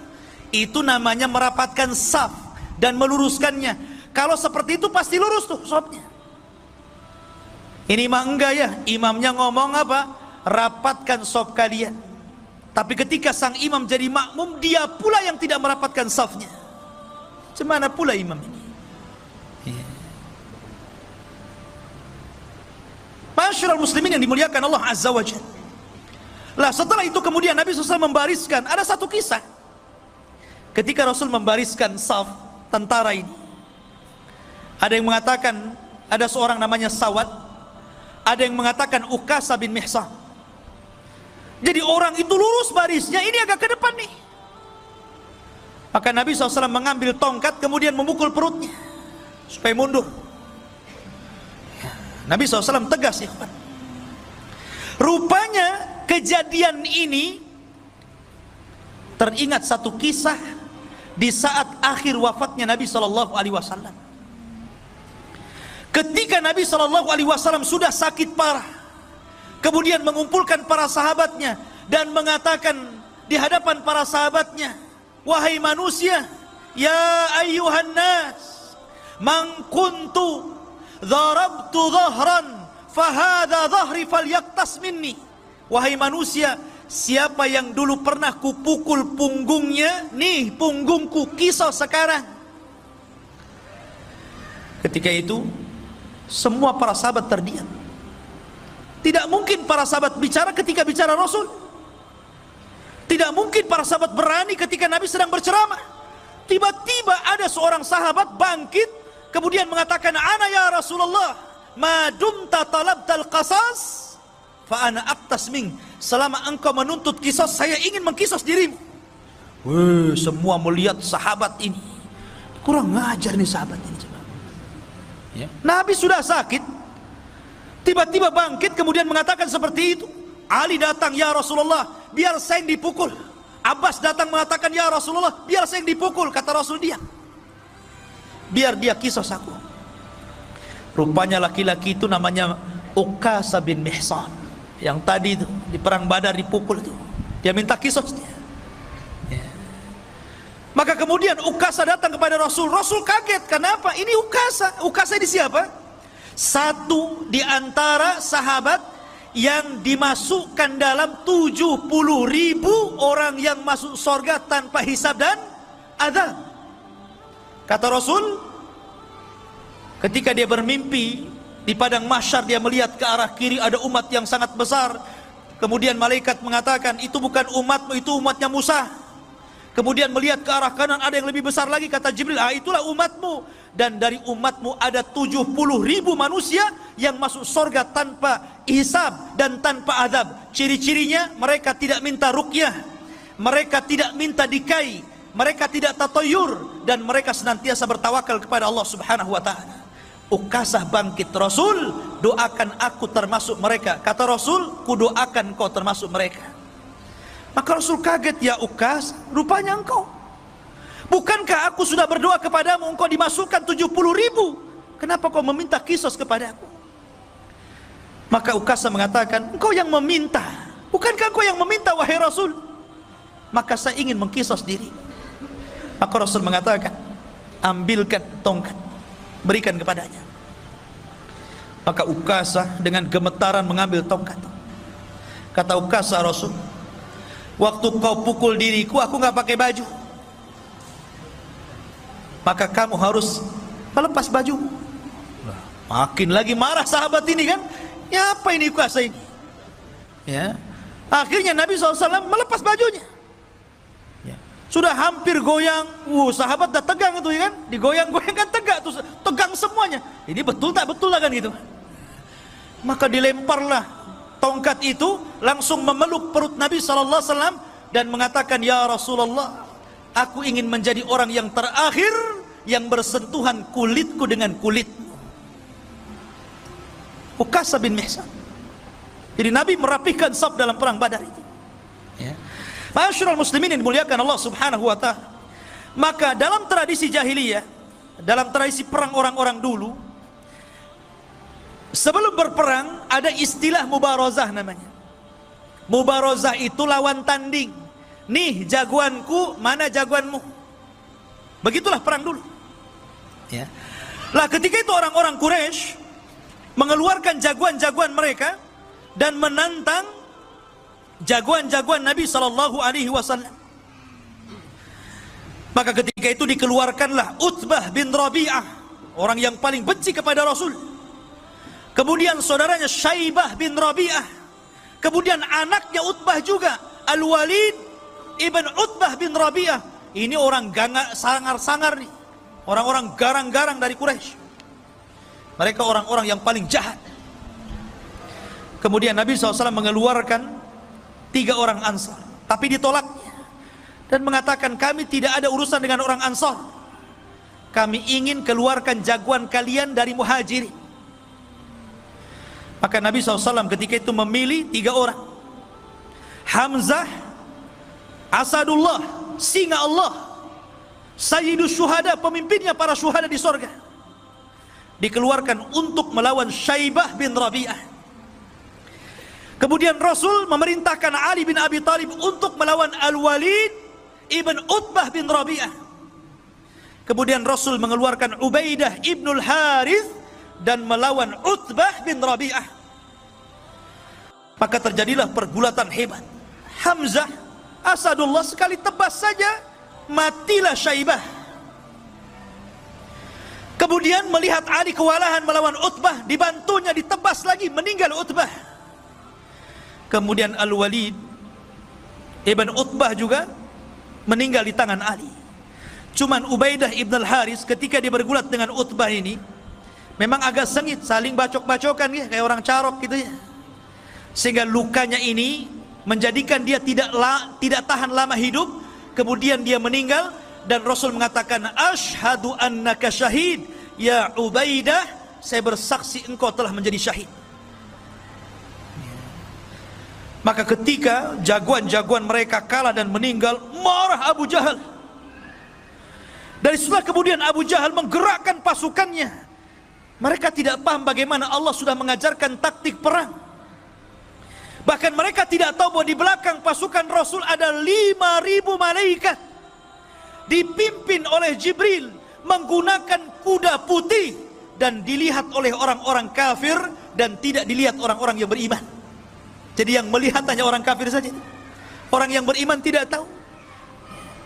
Itu namanya merapatkan saf dan meluruskannya. Kalau seperti itu pasti lurus tuh sholatnya. Ini mah enggak ya, imamnya ngomong apa? Rapatkan saf kalian. Tapi ketika sang imam jadi makmum, dia pula yang tidak merapatkan safnya. Cemana pula imam ini? Masyarul muslimin yang dimuliakan Allah Azza wa Jalla. Lah setelah itu kemudian Nabi SAW membariskan. Ada satu kisah ketika Rasul membariskan saf tentara ini. Ada yang mengatakan ada seorang namanya Sawad, ada yang mengatakan Ukasa bin Mihsan. Jadi orang itu lurus barisnya, ini agak ke depan nih. Maka Nabi SAW mengambil tongkat kemudian memukul perutnya supaya mundur. Nabi SAW tegas ya. Rupanya kejadian ini teringat satu kisah di saat akhir wafatnya Nabi SAW. Ketika Nabi SAW sudah sakit parah, kemudian mengumpulkan para sahabatnya dan mengatakan di hadapan para sahabatnya, wahai manusia, ya ayyuhan nas, man kuntu dharabtu dhahran fahadha dhahri falyaktas minni. Wahai manusia, siapa yang dulu pernah kupukul punggungnya, nih punggungku, kisah sekarang. Ketika itu semua para sahabat terdiam. Tidak mungkin para sahabat bicara ketika bicara Rasul. Tidak mungkin para sahabat berani ketika Nabi sedang berceramah. Tiba-tiba ada seorang sahabat bangkit kemudian mengatakan, ana ya Rasulullah, ma dumta talabtal qasas fa ana aqtas mink. Selama engkau menuntut kisos, saya ingin mengkisos dirimu. Wih, semua melihat sahabat ini. Kurang ngajar nih sahabat ini. Ya. Nabi sudah sakit, tiba-tiba bangkit kemudian mengatakan seperti itu. Ali datang, ya Rasulullah, biar saya yang dipukul. Abbas datang mengatakan, ya Rasulullah, biar saya yang dipukul. Kata Rasul, diam, biar dia kisos aku. Rupanya laki-laki itu namanya Uqasah bin Mihsan, yang tadi itu di perang Badar dipukul itu. Dia minta kisos dia. Maka kemudian Uqasah datang kepada Rasul. Rasul kaget, kenapa? Ini Uqasah. Uqasah ini siapa? Satu di antara sahabat yang dimasukkan dalam 70.000 orang yang masuk surga tanpa hisab dan azab. Kata Rasul, ketika dia bermimpi di padang mahsyar, dia melihat ke arah kiri ada umat yang sangat besar. Kemudian malaikat mengatakan, itu bukan umatmu, itu umatnya Musa. Kemudian melihat ke arah kanan, ada yang lebih besar lagi. Kata Jibril, itulah umatmu. Dan dari umatmu ada 70.000 manusia yang masuk surga tanpa hisab dan tanpa azab. Ciri-cirinya, mereka tidak minta ruqyah, mereka tidak minta dikai, mereka tidak tatayur, dan mereka senantiasa bertawakal kepada Allah subhanahu wa ta'ala. Uqasah bangkit, Rasul, doakan aku termasuk mereka. Kata Rasul, ku doakan kau termasuk mereka. Maka Rasul kaget, ya Uqasah, rupanya engkau. Bukankah aku sudah berdoa kepadamu, engkau dimasukkan 70.000? Kenapa kau meminta kisos kepadaku? Maka Uqasah mengatakan, engkau yang meminta. Bukankah engkau yang meminta, wahai Rasul? Maka saya ingin mengkisos diri. Maka Rasul mengatakan, ambilkan tongkat, berikan kepadanya. Maka Uqasah dengan gemetaran mengambil tongkat. Kata Uqasah, Rasul, waktu kau pukul diriku, aku nggak pakai baju, maka kamu harus melepas baju. Makin lagi marah sahabat ini kan, ya apa ini Uqasah ini? Ya, akhirnya Nabi SAW melepas bajunya. Ya. Sudah hampir goyang, sahabat dah tegang itu ya kan, digoyang-goyang kan tegak tuh, tegang semuanya. Ini betul tak betul lah kan gitu. Maka dilemparlah tongkat itu, langsung memeluk perut Nabi SAW dan mengatakan, ya Rasulullah, aku ingin menjadi orang yang terakhir yang bersentuhan kulitku dengan kulitmu. Uqasah bin Mihsan. Jadi Nabi merapikan saf dalam perang Badar itu. Ya. Ma'asyiral muslimin yang dimuliakan Allah subhanahu wa ta'ala. Maka dalam tradisi jahiliyah, dalam tradisi perang orang-orang dulu, sebelum berperang ada istilah mubarazah namanya. Mubarazah itu lawan tanding. Nih jagoanku, mana jagoanmu. Begitulah perang dulu. Ya. Lah ketika itu orang-orang Quraisy mengeluarkan jagoan-jagoan mereka dan menantang jagoan-jagoan Nabi SAW. Maka ketika itu dikeluarkanlah Utbah bin Rabi'ah, orang yang paling benci kepada Rasul. Kemudian saudaranya Syaibah bin Rabi'ah. Kemudian anaknya Utbah juga, Al-Walid ibn Utbah bin Rabi'ah. Ini orang sangar-sangar nih, orang-orang garang-garang dari Quraisy. Mereka orang-orang yang paling jahat. Kemudian Nabi SAW mengeluarkan 3 orang Ansar, tapi ditolaknya dan mengatakan, kami tidak ada urusan dengan orang Ansar. Kami ingin keluarkan jagoan kalian dari Muhajirin. Maka Nabi SAW ketika itu memilih 3 orang. Hamzah, Asadullah, singa Allah, Sayyidus Syuhada, pemimpinnya para syuhada di sorga, dikeluarkan untuk melawan Syaibah bin Rabi'ah. Kemudian Rasul memerintahkan Ali bin Abi Thalib untuk melawan Al-Walid ibn Utbah bin Rabi'ah. Kemudian Rasul mengeluarkan Ubaidah ibnul Harith dan melawan Utbah bin Rabi'ah. Maka terjadilah pergulatan hebat. Hamzah, Asadullah, sekali tebas saja matilah Syaibah. Kemudian melihat Ali kewalahan melawan Utbah, dibantunya ditebas lagi, meninggal Utbah. Kemudian Al-Walid ibn Utbah juga meninggal di tangan Ali. Cuman Ubaidah ibn al-Haris ketika dia bergulat dengan Utbah ini memang agak sengit, saling bacok-bacokan ya, kayak orang carok gitu ya. Sehingga lukanya ini menjadikan dia tidak tahan lama hidup. Kemudian dia meninggal dan Rasul mengatakan, asyhadu annaka syahid ya Ubaidah, saya bersaksi engkau telah menjadi syahid. Maka ketika jagoan-jagoan mereka kalah dan meninggal, marah Abu Jahal. Dari setelah kemudian Abu Jahal menggerakkan pasukannya. Mereka tidak paham bagaimana Allah sudah mengajarkan taktik perang. Bahkan mereka tidak tahu bahwa di belakang pasukan Rasul ada 5.000 malaikat, dipimpin oleh Jibril, menggunakan kuda putih, dan dilihat oleh orang-orang kafir dan tidak dilihat orang-orang yang beriman. Jadi yang melihat hanya orang kafir saja. Orang yang beriman tidak tahu.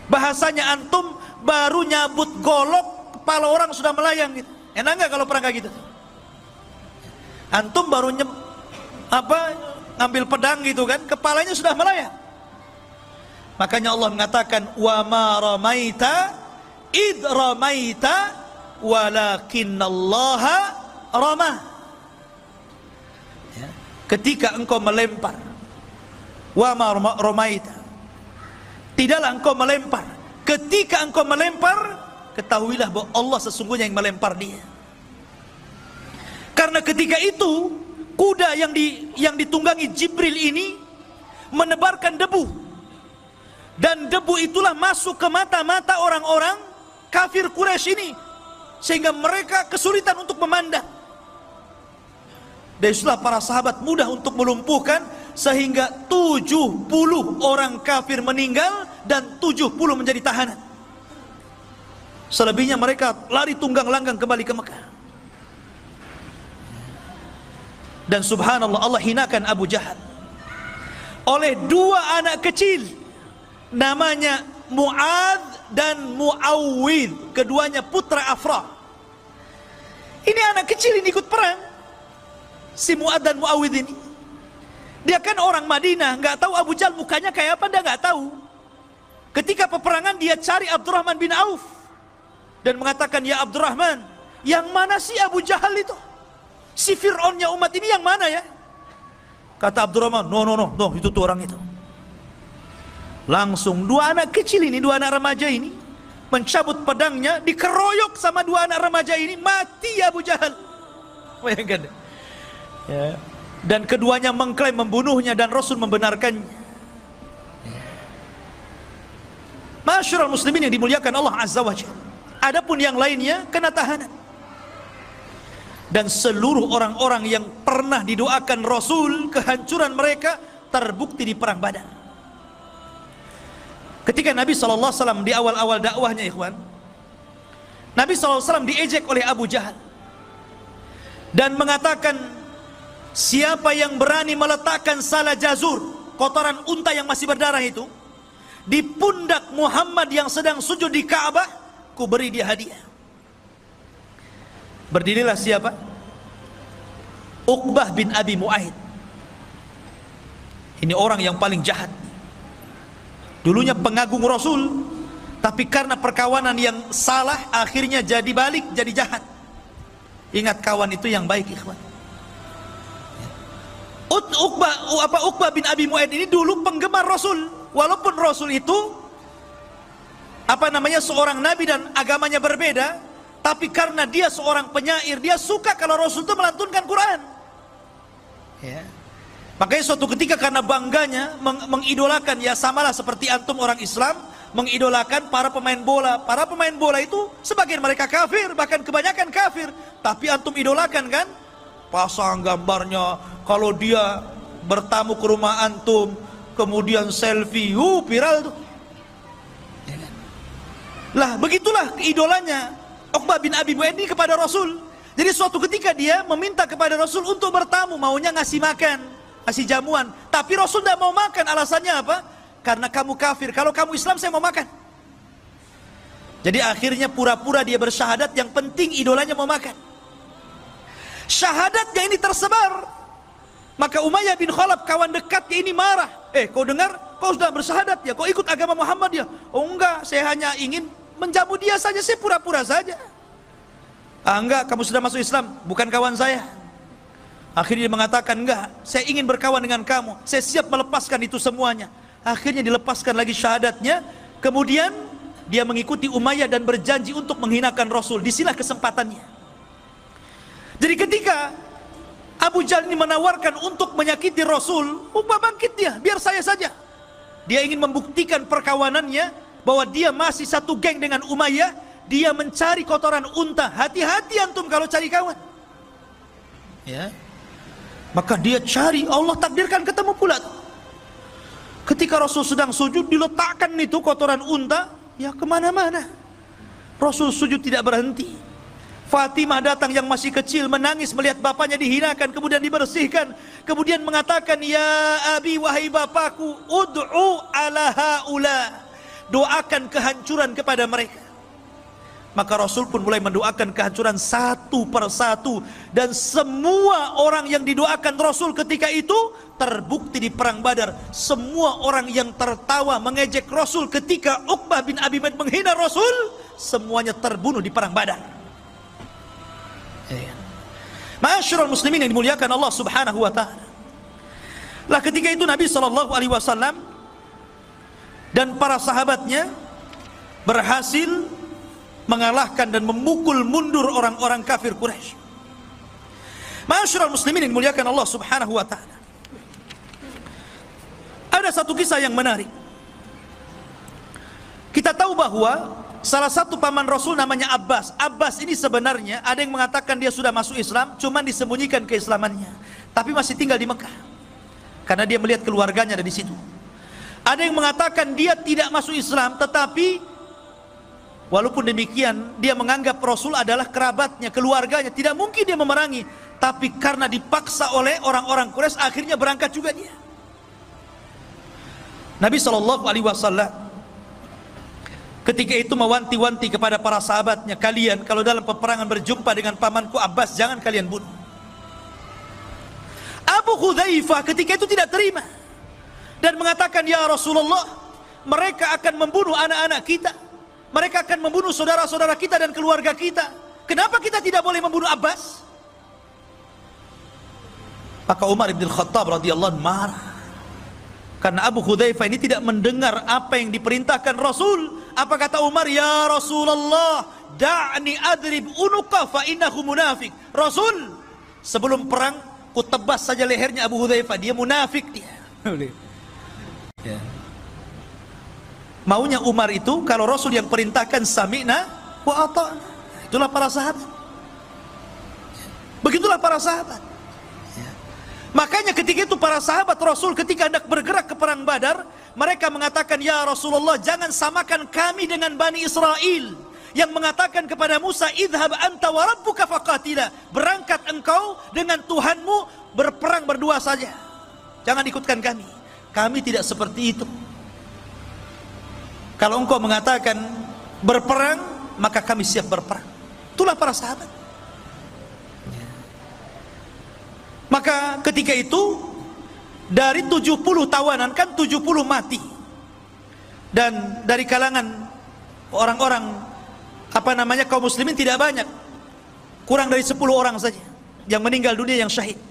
Bahasanya antum baru nyabut golok, kepala orang sudah melayang gitu. Enak nggak kalau perang kayak gitu? Antum baru ngambil pedang gitu kan, kepalanya sudah melayang. Makanya Allah mengatakan, wa ma ramaita id ramaita walakinnallaha ramah. Ya. Ketika engkau melempar, wa ma ramaita, tidaklah engkau melempar. Ketika engkau melempar, ketahuilah bahwa Allah sesungguhnya yang melempar dia. Karena ketika itu kuda yang ditunggangi Jibril ini menebarkan debu, dan debu itulah masuk ke mata-mata orang-orang kafir Quraisy ini, sehingga mereka kesulitan untuk memandang. Dan itulah para sahabat mudah untuk melumpuhkan, sehingga 70 orang kafir meninggal dan 70 menjadi tahanan. Selebihnya mereka lari tunggang langgang kembali ke Mekah. Dan subhanallah, Allah hinakan Abu Jahal oleh 2 anak kecil, namanya Mu'adz dan Mu'awwidh, keduanya putra Afra. Ini anak kecil ini ikut perang, si Mu'adz dan Mu'awwidh ini. Dia kan orang Madinah, nggak tahu Abu Jahal mukanya kayak apa, dia nggak tahu. Ketika peperangan dia cari Abdurrahman bin Auf dan mengatakan, ya Abdurrahman, yang mana sih Abu Jahal itu? Si Fir'aunnya umat ini yang mana ya? Kata Abdurrahman, no, itu tuh orang itu. Langsung 2 anak kecil ini, 2 anak remaja ini mencabut pedangnya, dikeroyok sama 2 anak remaja ini, mati Abu Jahal. Bayangkan ya. Dan keduanya mengklaim membunuhnya, dan Rasul membenarkannya. Masyarul muslimin yang dimuliakan Allah Azza wa Jalla. Adapun yang lainnya kena tahanan. Dan seluruh orang-orang yang pernah didoakan Rasul kehancuran mereka terbukti di perang Badar. Ketika Nabi SAW di awal-awal dakwahnya, ikhwan, Nabi SAW diejek oleh Abu Jahal dan mengatakan, siapa yang berani meletakkan salah jazur, kotoran unta yang masih berdarah itu, di pundak Muhammad yang sedang sujud di Ka'bah, ku beri dia hadiah. Berdirilah siapa? Uqbah bin Abi Mu'aid. Ini orang yang paling jahat. Dulunya pengagung Rasul, tapi karena perkawanan yang salah, akhirnya jadi balik, jadi jahat. Ingat, kawan itu yang baik, ikhwan. Uqbah bin Abi Mu'aid ini dulu penggemar Rasul. Walaupun Rasul itu seorang nabi dan agamanya berbeda, tapi karena dia seorang penyair, dia suka kalau Rasul itu melantunkan Quran. Ya. Makanya suatu ketika karena bangganya mengidolakan, ya samalah seperti antum orang Islam mengidolakan para pemain bola. Para pemain bola itu sebagian mereka kafir, bahkan kebanyakan kafir, tapi antum idolakan kan? Pasang gambarnya, kalau dia bertamu ke rumah antum, kemudian selfie, viral tuh. Ya kan? Lah begitulah idolanya Uqbah bin Abi Mu'aid ini kepada Rasul. Jadi suatu ketika dia meminta kepada Rasul untuk bertamu, maunya ngasih makan, ngasih jamuan, tapi Rasul tidak mau makan. Alasannya apa? Karena kamu kafir, kalau kamu Islam saya mau makan. Jadi akhirnya pura-pura dia bersyahadat, yang penting idolanya mau makan. Syahadatnya ini tersebar, maka Umayyah bin Khalaf, kawan dekatnya ini marah. Kau dengar, kau sudah bersyahadat ya, kau ikut agama Muhammad ya? Oh enggak, saya hanya ingin menjamu dia saja, saya pura-pura saja. Enggak, kamu sudah masuk Islam, bukan kawan saya. Akhirnya dia mengatakan, enggak, saya ingin berkawan dengan kamu, saya siap melepaskan itu semuanya. Akhirnya dilepaskan lagi syahadatnya. Kemudian dia mengikuti Umayyah dan berjanji untuk menghinakan Rasul. Disinilah kesempatannya. Jadi ketika Abu Jahal ini menawarkan untuk menyakiti Rasul. Uqbah bangkit dia, biar saya saja. Dia ingin membuktikan perkawanannya, bahwa dia masih satu geng dengan Umayyah. Dia mencari kotoran unta. Hati-hati antum kalau cari kawan. Ya. Maka dia cari, Allah takdirkan ketemu pula. Ketika Rasul sedang sujud, diletakkan itu kotoran unta, ya kemana-mana. Rasul sujud tidak berhenti. Fatimah datang yang masih kecil, menangis melihat bapaknya dihinakan, kemudian dibersihkan, kemudian mengatakan, ya abi, wahai bapakku, ud'u ala haula, doakan kehancuran kepada mereka. Maka Rasul pun mulai mendoakan kehancuran satu persatu, dan semua orang yang didoakan Rasul ketika itu terbukti di perang Badar. Semua orang yang tertawa mengejek Rasul ketika Uqbah bin Abi Mu'ayth menghina Rasul, semuanya terbunuh di perang Badar. Ma'asyiral muslimin yang dimuliakan Allah Subhanahu wa taala. Lah ketika itu Nabi sallallahu alaihi wasallam dan para sahabatnya berhasil mengalahkan dan memukul mundur orang-orang kafir Quraisy. Ma'asyiral muslimin yang dimuliakan Allah Subhanahu wa taala. Ada satu kisah yang menarik. Kita tahu bahwa salah satu paman Rasul namanya Abbas. Abbas ini sebenarnya ada yang mengatakan dia sudah masuk Islam, cuman disembunyikan keislamannya, tapi masih tinggal di Mekah karena dia melihat keluarganya ada di situ. Ada yang mengatakan dia tidak masuk Islam, tetapi walaupun demikian dia menganggap Rasul adalah kerabatnya, keluarganya, tidak mungkin dia memerangi, tapi karena dipaksa oleh orang-orang Quraisy akhirnya berangkat juga dia. Nabi SAW ketika itu mewanti-wanti kepada para sahabatnya, kalian kalau dalam peperangan berjumpa dengan pamanku Abbas, jangan kalian bunuh. Abu Hudzaifah ketika itu tidak terima dan mengatakan, ya Rasulullah, mereka akan membunuh anak-anak kita, mereka akan membunuh saudara-saudara kita dan keluarga kita, kenapa kita tidak boleh membunuh Abbas? Maka Umar bin Khattab radhiyallahu anhu marah karena Abu Hudzaifah ini tidak mendengar apa yang diperintahkan Rasul. Apa kata Umar? Ya Rasulullah, da'ni adrib unuqa fa innahu munafik. Rasul, sebelum perang ku tebas saja lehernya Abu Hudzaifah, dia munafik dia. Ya. Maunya Umar itu kalau Rasul yang perintahkan sami'na wa ata'na. Itulah para sahabat. Begitulah para sahabat. Makanya ketika itu para sahabat Rasul ketika hendak bergerak ke perang Badar, mereka mengatakan, ya Rasulullah, jangan samakan kami dengan Bani Israel yang mengatakan kepada Musa, idhab anta wa rabbuka faqatila, berangkat engkau dengan Tuhanmu berperang berdua saja, jangan ikutkan kami. Kami tidak seperti itu. Kalau engkau mengatakan berperang, maka kami siap berperang. Itulah para sahabat. Maka ketika itu dari 70 tawanan, kan 70 mati, dan dari kalangan orang-orang kaum muslimin tidak banyak, kurang dari 10 orang saja yang meninggal dunia, yang syahid.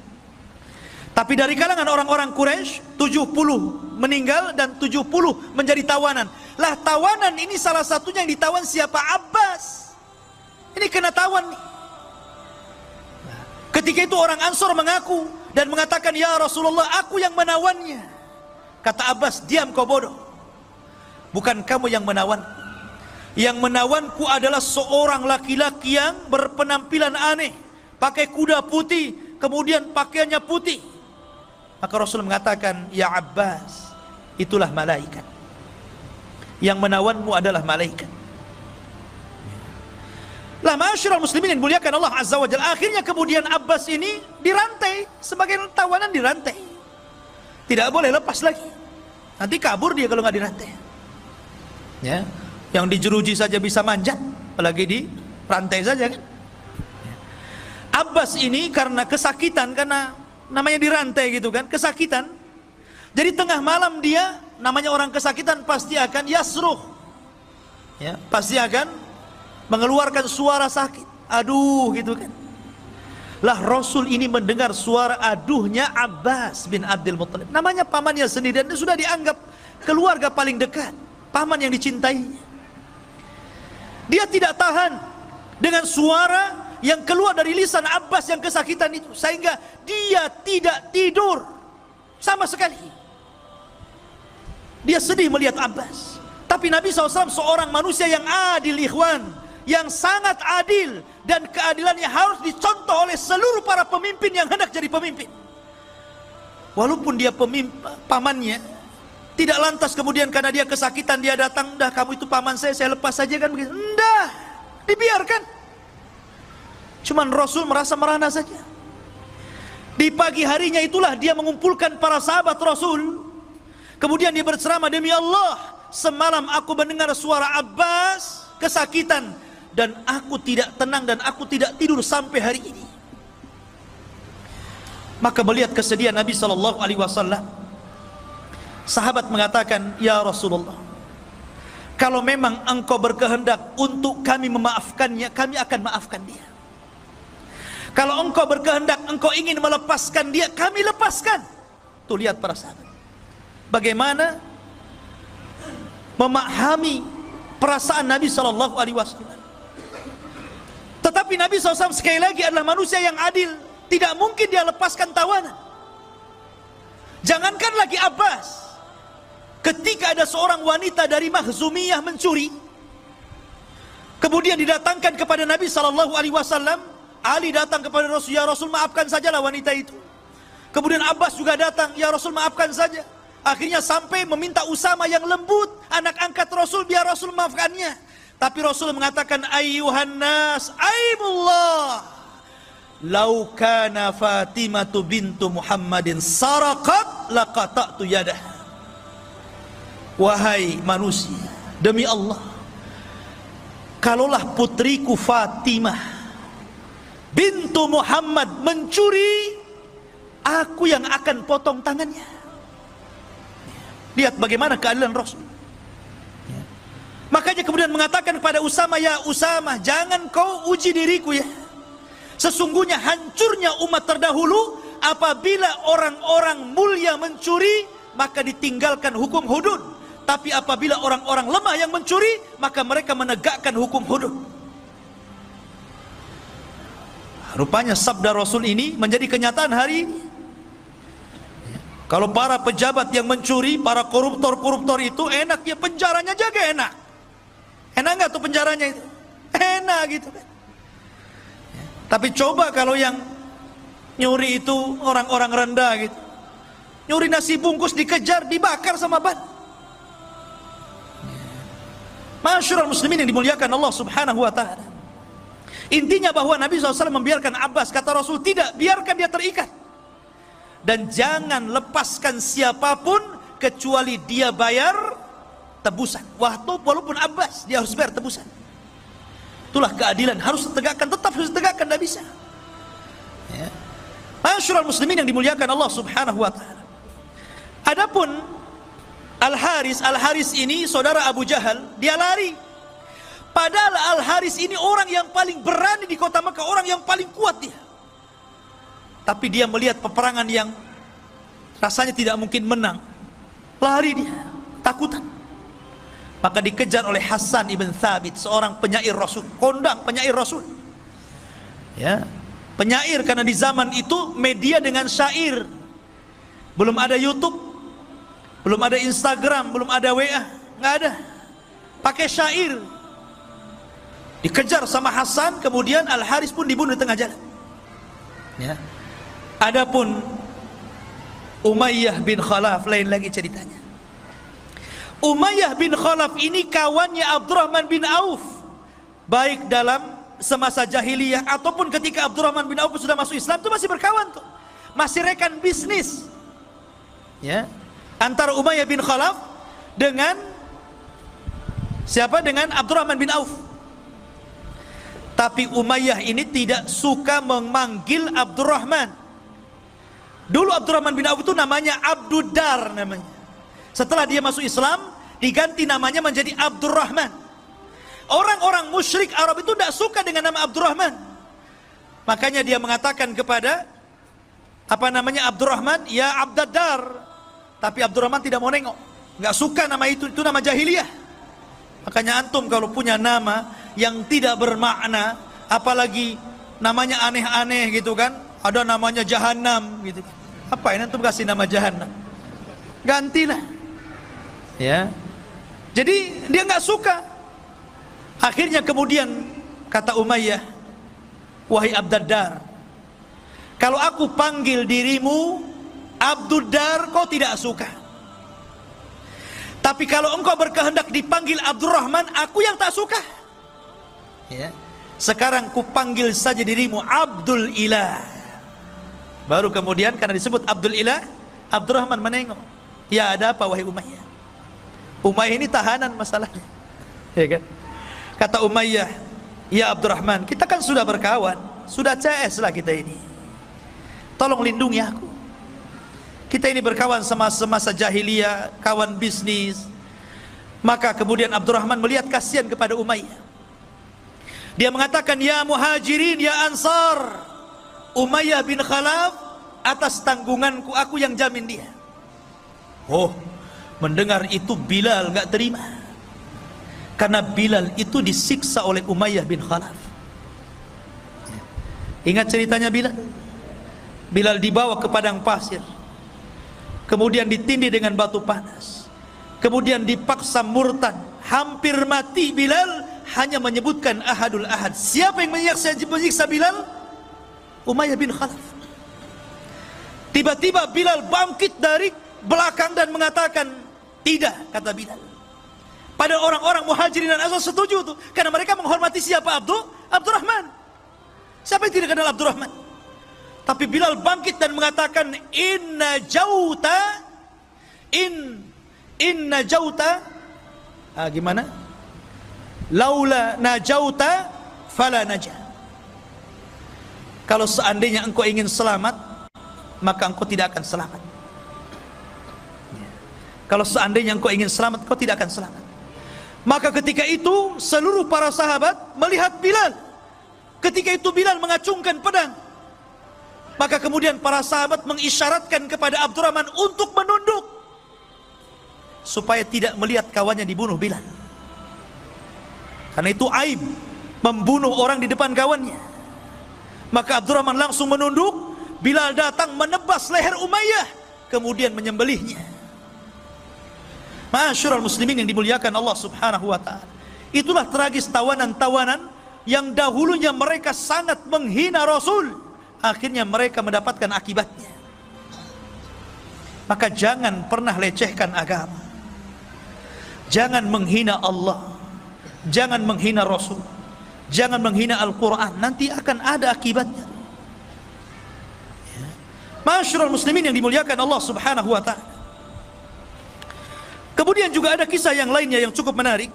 Tapi dari kalangan orang-orang Quraisy 70 meninggal dan 70 menjadi tawanan. Lah tawanan ini salah satunya yang ditawan siapa? Abbas. Ini kena tawan nih. Ketika itu orang Ansor mengaku dan mengatakan, ya Rasulullah, aku yang menawannya. Kata Abbas, diam kau bodoh, bukan kamu yang menawan. Yang menawanku adalah seorang laki-laki yang berpenampilan aneh, pakai kuda putih, kemudian pakaiannya putih. Maka Rasul mengatakan, ya Abbas, itulah malaikat. Yang menawanmu adalah malaikat. Lah ma'asyiral muslimin yang muliakan Allah Azza wa Jalla, akhirnya kemudian Abbas ini dirantai, sebagai tawanan dirantai, tidak boleh lepas lagi, nanti kabur dia kalau nggak dirantai. Ya, yang dijeruji saja bisa manjat, apalagi di rantai saja kan. Abbas ini karena kesakitan, karena namanya dirantai gitu kan, kesakitan. Jadi tengah malam dia, namanya orang kesakitan pasti akan yasruh, ya, pasti akan mengeluarkan suara sakit, aduh gitu kan. Lah Rasul ini mendengar suara aduhnya Abbas bin Abdul Muttalib, namanya pamannya sendiri, dan sudah dianggap keluarga paling dekat, paman yang dicintainya. Dia tidak tahan dengan suara yang keluar dari lisan Abbas yang kesakitan itu, sehingga dia tidak tidur sama sekali. Dia sedih melihat Abbas. Tapi Nabi SAW seorang manusia yang adil, ikhwan, yang sangat adil, dan keadilannya harus dicontoh oleh seluruh para pemimpin yang hendak jadi pemimpin. Walaupun dia pamannya, tidak lantas kemudian karena dia kesakitan dia datang, "Dah, kamu itu paman saya lepas saja," kan begitu. Enggak, dibiarkan. Cuman Rasul merasa merana saja. Di pagi harinya itulah dia mengumpulkan para sahabat Rasul. Kemudian dia berceramah, "Demi Allah, semalam aku mendengar suara Abbas kesakitan, dan aku tidak tenang dan aku tidak tidur sampai hari ini." Maka melihat kesedihan Nabi SAW, sahabat mengatakan, "Ya Rasulullah, kalau memang engkau berkehendak untuk kami memaafkannya, kami akan maafkan dia. Kalau engkau berkehendak, engkau ingin melepaskan dia, kami lepaskan." Tuh, lihat para sahabat bagaimana memahami perasaan Nabi SAW. Tetapi Nabi SAW sekali lagi adalah manusia yang adil. Tidak mungkin dia lepaskan tawanan. Jangankan lagi Abbas, ketika ada seorang wanita dari Makhzumiyah mencuri, kemudian didatangkan kepada Nabi SAW. Ali datang kepada Rasul, "Ya Rasul, maafkan sajalah wanita itu." Kemudian Abbas juga datang, "Ya Rasul, maafkan saja." Akhirnya sampai meminta Usama yang lembut, anak angkat Rasul, biar Rasul maafkannya. Tapi Rasul mengatakan, "Ayyuhan nas, aimullah, lau kana Fatimatu bintu Muhammadin saraqat laqata'tu yadah." Wahai manusia, demi Allah, kalaulah putriku Fatimah bintu Muhammad mencuri, aku yang akan potong tangannya. Lihat bagaimana keadilan Rasul. Makanya kemudian mengatakan kepada Usama, "Ya Usama, jangan kau uji diriku ya. Sesungguhnya hancurnya umat terdahulu apabila orang-orang mulia mencuri, maka ditinggalkan hukum hudud. Tapi apabila orang-orang lemah yang mencuri, maka mereka menegakkan hukum hudud." Rupanya sabda Rasul ini menjadi kenyataan hari ini. Kalau para pejabat yang mencuri, para koruptor-koruptor itu enak ya, penjaranya jaga enak. Enak nggak tuh penjaranya itu? Enak gitu kan. Tapi coba kalau yang nyuri itu orang-orang rendah gitu, nyuri nasi bungkus dikejar, dibakar sama ban. Masyarul muslimin yang dimuliakan Allah Subhanahu wa ta'ala. Intinya bahwa Nabi SAW membiarkan Abbas, kata Rasul, tidak, biarkan dia terikat. Dan jangan lepaskan siapapun kecuali dia bayar tebusan. Walaupun Abbas, dia harus bayar tebusan. Itulah keadilan, harus ditegakkan, tetap harus ditegakkan, tidak bisa. Ya. Masyarul muslimin yang dimuliakan Allah Subhanahu wa ta'ala. Adapun Al-Haris ini saudara Abu Jahal, dia lari. Padahal Al-Haris ini orang yang paling berani di kota Mekah, orang yang paling kuat dia. Tapi dia melihat peperangan yang rasanya tidak mungkin menang, lari dia, takutan. Maka dikejar oleh Hasan ibn Thabit, seorang penyair Rasul, kondang penyair Rasul. Ya, penyair karena di zaman itu media dengan syair. Belum ada YouTube, belum ada Instagram, belum ada WA, nggak ada. Pakai syair. Dikejar sama Hasan, kemudian Al-Haris pun dibunuh di tengah jalan. Ya. Adapun Umayyah bin Khalaf lain lagi ceritanya. Umayyah bin Khalaf ini kawannya Abdurrahman bin Auf, baik dalam semasa jahiliyah ataupun ketika Abdurrahman bin Auf sudah masuk Islam, itu masih berkawan tuh, masih rekan bisnis. Ya, antara Umayyah bin Khalaf dengan siapa? Dengan Abdurrahman bin Auf. Tapi Umayyah ini tidak suka memanggil Abdurrahman. Dulu Abdurrahman bin Auf itu namanya Abduddar namanya. Setelah dia masuk Islam, diganti namanya menjadi Abdurrahman. Orang-orang musyrik Arab itu tidak suka dengan nama Abdurrahman. Makanya dia mengatakan kepada Abdurrahman, "Ya Abduddar." Tapi Abdurrahman tidak mau nengok, nggak suka nama itu nama jahiliyah. Makanya antum kalau punya nama yang tidak bermakna, apalagi namanya aneh-aneh gitu kan. Ada namanya Jahannam gitu kan. Apa ini antum kasih nama Jahannam? Gantilah. Ya. Jadi dia nggak suka. Akhirnya kemudian kata Umayyah, wahai Abdaddar, kalau aku panggil dirimu Abduddar, kau tidak suka. Tapi kalau engkau berkehendak dipanggil Abdurrahman, aku yang tak suka. Ya. Sekarang ku panggil saja dirimu Abdul Ilah. Baru kemudian karena disebut Abdul Ilah, Abdurrahman menengok. Ya, ada apa wahai Umayyah? Umayyah ini tahanan masalahnya. Ya kan? Kata Umayyah, ya Abdurrahman, kita kan sudah berkawan, sudah CS lah kita ini. Tolong lindungi aku. Kita ini berkawan semasa jahiliyah, kawan bisnis. Maka kemudian Abdurrahman melihat kasihan kepada Umayyah. Dia mengatakan, ya Muhajirin, ya Ansar, Umayyah bin Khalaf atas tanggunganku, aku yang jamin dia. Oh, mendengar itu Bilal gak terima. Karena Bilal itu disiksa oleh Umayyah bin Khalaf. Ingat ceritanya Bilal? Bilal dibawa ke padang pasir, kemudian ditindih dengan batu panas, kemudian dipaksa murtad, hampir mati Bilal, hanya menyebutkan ahadul ahad. Siapa yang menyiksa Bilal? Umayyah bin Khalaf. Tiba-tiba Bilal bangkit dari belakang dan mengatakan, tidak, kata Bilal. Pada orang-orang Muhajirin dan Ansar setuju tuh, karena mereka menghormati siapa? Abdurrahman. Siapa yang tidak kenal Abdurrahman? Tapi Bilal bangkit dan mengatakan, inna jauta, gimana? Laula najauta fala najah. Kalau seandainya engkau ingin selamat, maka engkau tidak akan selamat. Kalau seandainya engkau ingin selamat, engkau tidak akan selamat. Maka ketika itu seluruh para sahabat melihat Bilal. Ketika itu Bilal mengacungkan pedang. Maka kemudian para sahabat mengisyaratkan kepada Abdurrahman untuk menunduk, supaya tidak melihat kawannya dibunuh Bilal. Karena itu aib membunuh orang di depan kawannya. Maka Abdurrahman langsung menunduk. Bilal datang menebas leher Umayyah, kemudian menyembelihnya. Ma'asyiral muslimin yang dimuliakan Allah subhanahu wa ta'ala. Itulah tragis tawanan-tawanan yang dahulunya mereka sangat menghina Rasul, akhirnya mereka mendapatkan akibatnya. Maka jangan pernah lecehkan agama, jangan menghina Allah, jangan menghina Rasul, jangan menghina Al-Quran. Nanti akan ada akibatnya. Ma'asyiral muslimin yang dimuliakan Allah subhanahu wa ta'ala. Kemudian juga ada kisah yang lainnya yang cukup menarik.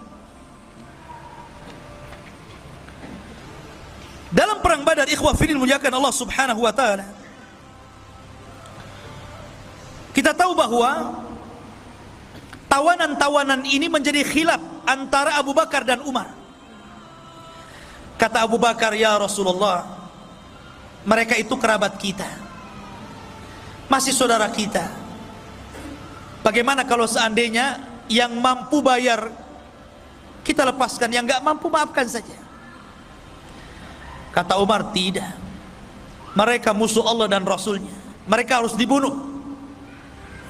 Dalam perang Badar, ikhwah fillah muliakan Allah subhanahu wa ta'ala, kita tahu bahwa tawanan-tawanan ini menjadi khilaf antara Abu Bakar dan Umar. Kata Abu Bakar, ya Rasulullah, mereka itu kerabat kita, masih saudara kita. Bagaimana kalau seandainya yang mampu bayar kita lepaskan, yang nggak mampu maafkan saja? Kata Umar, tidak. Mereka musuh Allah dan Rasulnya, mereka harus dibunuh.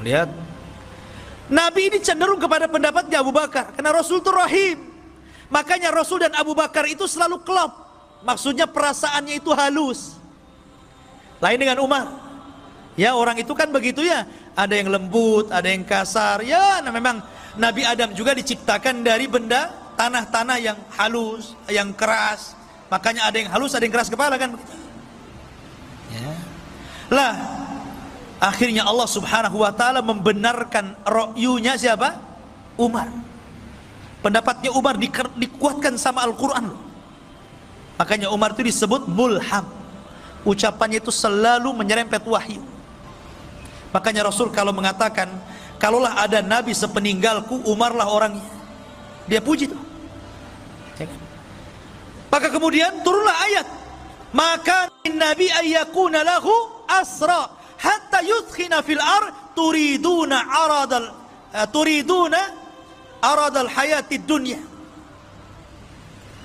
Lihat, Nabi ini cenderung kepada pendapatnya Abu Bakar, karena Rasul itu rahim. Makanya Rasul dan Abu Bakar itu selalu klop. Maksudnya perasaannya itu halus. Lain dengan Umar. Ya, orang itu kan begitu ya. Ada yang lembut, ada yang kasar. Ya, nah memang Nabi Adam juga diciptakan dari benda tanah-tanah yang halus, yang keras. Makanya ada yang halus, ada yang keras kepala kan begitu. Ya. Lah, akhirnya Allah subhanahu wa ta'ala membenarkan ro'yunya siapa? Umar. Pendapatnya Umar dikuatkan sama Al-Quran. Makanya Umar itu disebut mulham. Ucapannya itu selalu menyerempet wahyu. Makanya Rasul kalau mengatakan, kalaulah ada Nabi sepeninggalku, Umarlah orangnya. Dia puji itu. Maka kemudian turunlah ayat, maka Nabi ayyakuna lahu asra hatta yudkhina fil ar turiduna aradal hayatid dunya.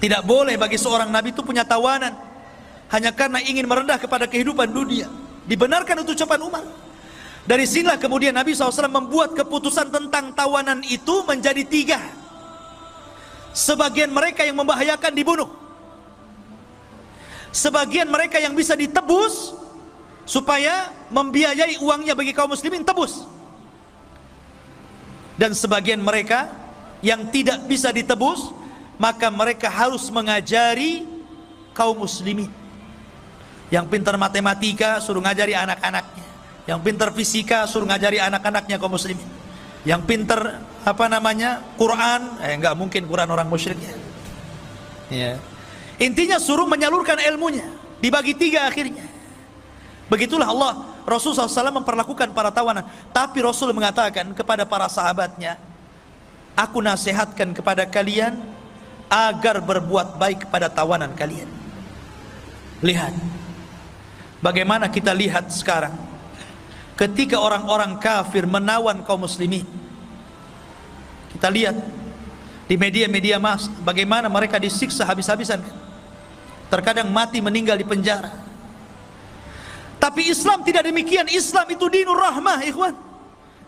Tidak boleh bagi seorang Nabi itu punya tawanan hanya karena ingin merendah kepada kehidupan dunia. Dibenarkan itu ucapan Umar. Dari sinilah kemudian Nabi SAW membuat keputusan tentang tawanan itu menjadi 3. Sebagian mereka yang membahayakan dibunuh, sebagian mereka yang bisa ditebus supaya membiayai uangnya bagi kaum muslimin, tebus. Dan sebagian mereka yang tidak bisa ditebus, maka mereka harus mengajari kaum muslimin. Yang pintar matematika suruh ngajari anak-anaknya, yang pintar fisika suruh ngajari anak-anaknya kaum muslimin. Yang pintar Quran, enggak mungkin Quran orang musyrik ya. Intinya suruh menyalurkan ilmunya, dibagi 3 akhirnya. Begitulah Rasulullah SAW memperlakukan para tawanan. Tapi Rasul mengatakan kepada para sahabatnya, aku nasihatkan kepada kalian agar berbuat baik kepada tawanan kalian. Lihat bagaimana kita lihat sekarang ketika orang-orang kafir menawan kaum muslimin. Kita lihat di media-media massa bagaimana mereka disiksa habis-habisan, terkadang mati meninggal di penjara. Tapi Islam tidak demikian. Islam itu dinur rahmah, ikhwan.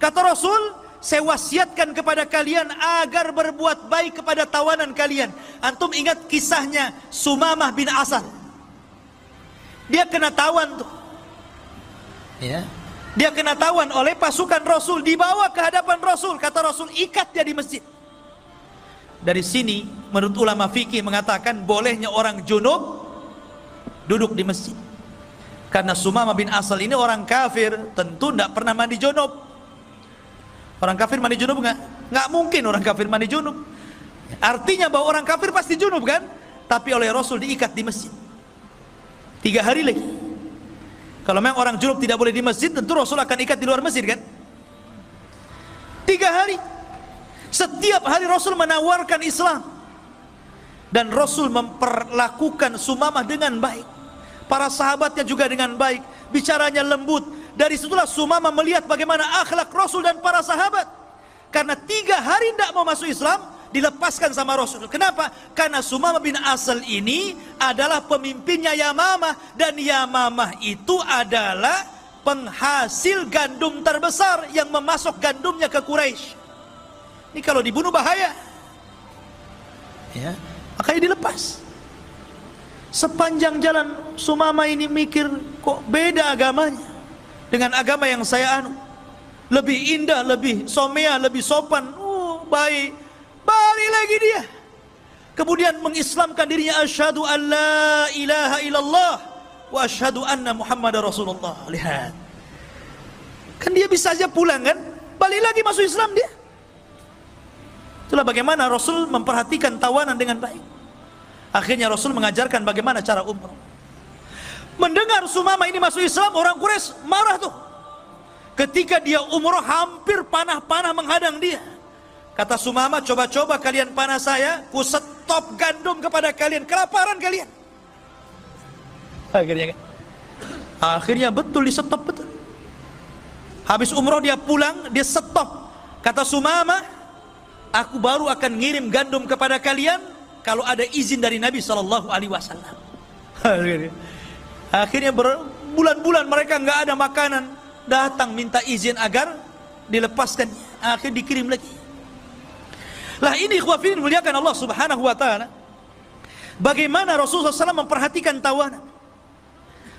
Kata Rasul, saya wasiatkan kepada kalian agar berbuat baik kepada tawanan kalian. Antum ingat kisahnya Sumamah bin Asal? Dia kena tawan tuh ya. Dia kena tawan oleh pasukan Rasul, dibawa ke hadapan Rasul. Kata Rasul, ikat dia di masjid. Dari sini menurut ulama fikih mengatakan bolehnya orang junub duduk di masjid. Karena Sumamah bin Asal ini orang kafir, tentu tidak pernah mandi junub. Orang kafir mandi junub nggak mungkin orang kafir mandi junub. Artinya bahwa orang kafir pasti junub kan? Tapi oleh Rasul diikat di masjid 3 hari lagi. Kalau memang orang junub tidak boleh di masjid, tentu Rasul akan ikat di luar masjid kan? 3 hari. Setiap hari Rasul menawarkan Islam, dan Rasul memperlakukan Sumamah dengan baik, para sahabatnya juga dengan baik, bicaranya lembut. Dari situlah Sumamah melihat bagaimana akhlak Rasul dan para sahabat. Karena 3 hari tidak mau masuk Islam, dilepaskan sama Rasul. Kenapa? Karena Sumamah bin Asal ini adalah pemimpinnya Yamamah, dan Yamamah itu adalah penghasil gandum terbesar yang memasok gandumnya ke Quraisy. Ini kalau dibunuh bahaya ya, makanya dilepas. Sepanjang jalan Sumamah ini mikir, kok beda agamanya dengan agama yang saya anu, lebih indah, lebih somea, lebih sopan, baik. Balik lagi dia, kemudian mengislamkan dirinya, asyhadu an la ilaha illallah wa asyhadu anna Muhammadar Rasulullah. Lihat, kan dia bisa aja pulang kan, balik lagi masuk Islam dia. Itulah bagaimana Rasul memperhatikan tawanan dengan baik. Akhirnya Rasul mengajarkan bagaimana cara umrah. Mendengar Sumamah ini masuk Islam, orang Quraisy marah tuh. Ketika dia umrah hampir panah-panah menghadang dia. Kata Sumamah, coba-coba kalian panah saya, ku stop gandum kepada kalian, kelaparan kalian. Akhirnya betul di stop betul. Habis umrah dia pulang, dia stop. Kata Sumamah, aku baru akan ngirim gandum kepada kalian kalau ada izin dari Nabi SAW. Akhirnya berbulan-bulan mereka nggak ada makanan, datang minta izin agar dilepaskan. Akhirnya dikirim lagi. Lah ini ikhwafidin muliakan Allah Subhanahu wa taala. Bagaimana Rasulullah SAW memperhatikan tawanan.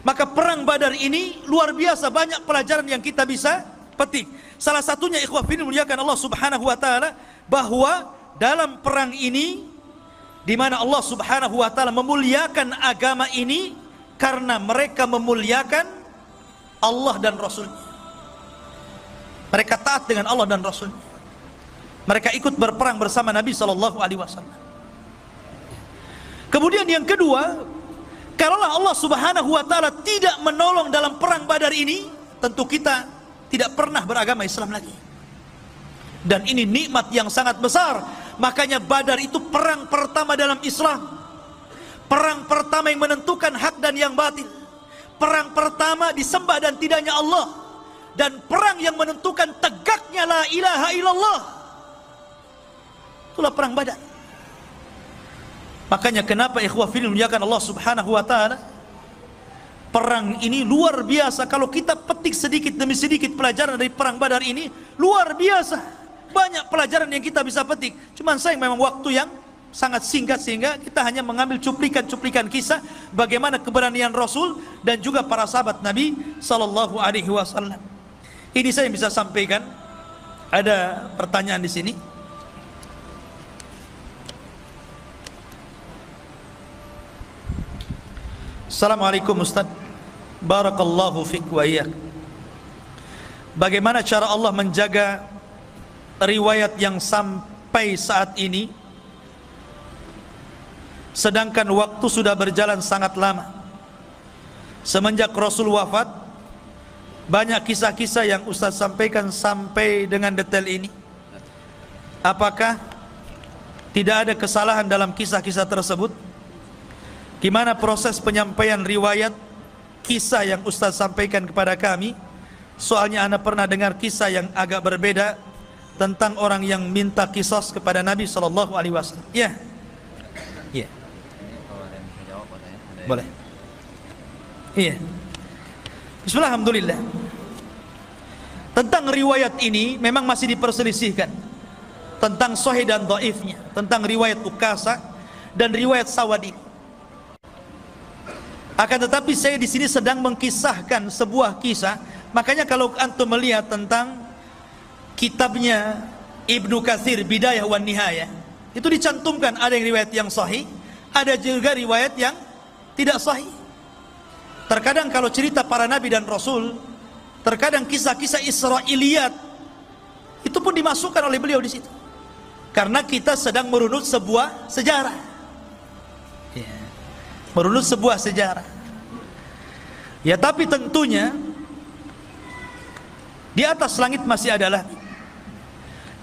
Maka perang Badar ini luar biasa, banyak pelajaran yang kita bisa petik. Salah satunya ikhwafidin muliakan Allah Subhanahu wa taala, bahwa dalam perang ini di mana Allah Subhanahu wa taala memuliakan agama ini karena mereka memuliakan Allah dan Rasul-Nya. Mereka taat dengan Allah dan Rasul-Nya. Mereka ikut berperang bersama Nabi SAW. Kemudian yang kedua, kalaulah Allah Subhanahu wa taala tidak menolong dalam perang Badar ini, tentu kita tidak pernah beragama Islam lagi. Dan ini nikmat yang sangat besar. Makanya Badar itu perang pertama dalam Islam, perang pertama yang menentukan hak dan yang batil, perang pertama disembah dan tidaknya Allah, dan perang yang menentukan tegaknya la ilaha illallah. Itulah perang Badar. Makanya kenapa ikhwah fillah muliakan Allah Subhanahu wa taala, perang ini luar biasa. Kalau kita petik sedikit demi sedikit pelajaran dari perang Badar ini, luar biasa. Banyak pelajaran yang kita bisa petik. Cuman sayang memang waktu yang sangat singkat sehingga kita hanya mengambil cuplikan-cuplikan kisah bagaimana keberanian Rasul dan juga para sahabat Nabi sallallahu alaihi wasallam. Ini saya bisa sampaikan. Ada pertanyaan di sini? Assalamualaikum Ustaz. Barakallahu fiik wa iyyak. Bagaimana cara Allah menjaga riwayat yang sampai saat ini sedangkan waktu sudah berjalan sangat lama? Semenjak Rasul wafat, banyak kisah-kisah yang Ustaz sampaikan sampai dengan detail ini. Apakah tidak ada kesalahan dalam kisah-kisah tersebut? Gimana proses penyampaian riwayat kisah yang Ustaz sampaikan kepada kami? Soalnya ana pernah dengar kisah yang agak berbeda tentang orang yang minta qisas kepada Nabi sallallahu alaihi wasallam. Ya. Ya. Boleh. Iya. Bismillah, alhamdulillah. Tentang riwayat ini memang masih diperselisihkan tentang sahih dan dhaifnya, tentang riwayat Ukasha dan riwayat Sawadi. Akan tetapi saya di sini sedang mengkisahkan sebuah kisah. Makanya kalau antum melihat tentang kitabnya Ibnu Katsir Bidayah wan Nihayah, itu dicantumkan ada yang riwayat yang sahih, ada juga riwayat yang tidak sahih. Terkadang kalau cerita para nabi dan rasul, terkadang kisah-kisah Israiliyat itu pun dimasukkan oleh beliau di situ. Karena kita sedang merunut sebuah sejarah. Ya. Merunut sebuah sejarah. Ya, tapi tentunya di atas langit masih ada langit.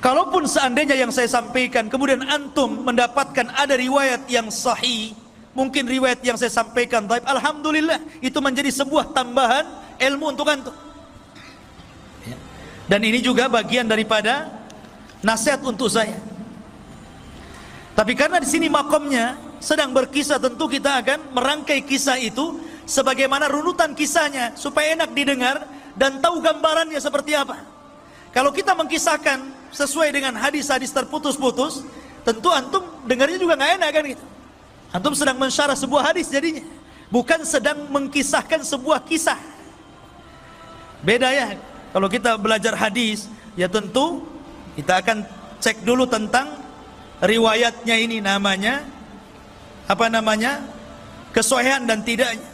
Kalaupun seandainya yang saya sampaikan kemudian antum mendapatkan ada riwayat yang sahih, mungkin riwayat yang saya sampaikan dhaif, alhamdulillah, itu menjadi sebuah tambahan ilmu untuk antum. Ya. Dan ini juga bagian daripada nasihat untuk saya. Tapi karena di sini makomnya sedang berkisah, tentu kita akan merangkai kisah itu sebagaimana runutan kisahnya supaya enak didengar dan tahu gambarannya seperti apa. Kalau kita mengkisahkan sesuai dengan hadis-hadis terputus-putus, tentu antum dengarnya juga nggak enak kan gitu. Antum sedang mensyarah sebuah hadis jadinya, bukan sedang mengkisahkan sebuah kisah. Beda ya. Kalau kita belajar hadis, ya tentu kita akan cek dulu tentang riwayatnya ini, namanya apa namanya, kesohihan dan tidaknya.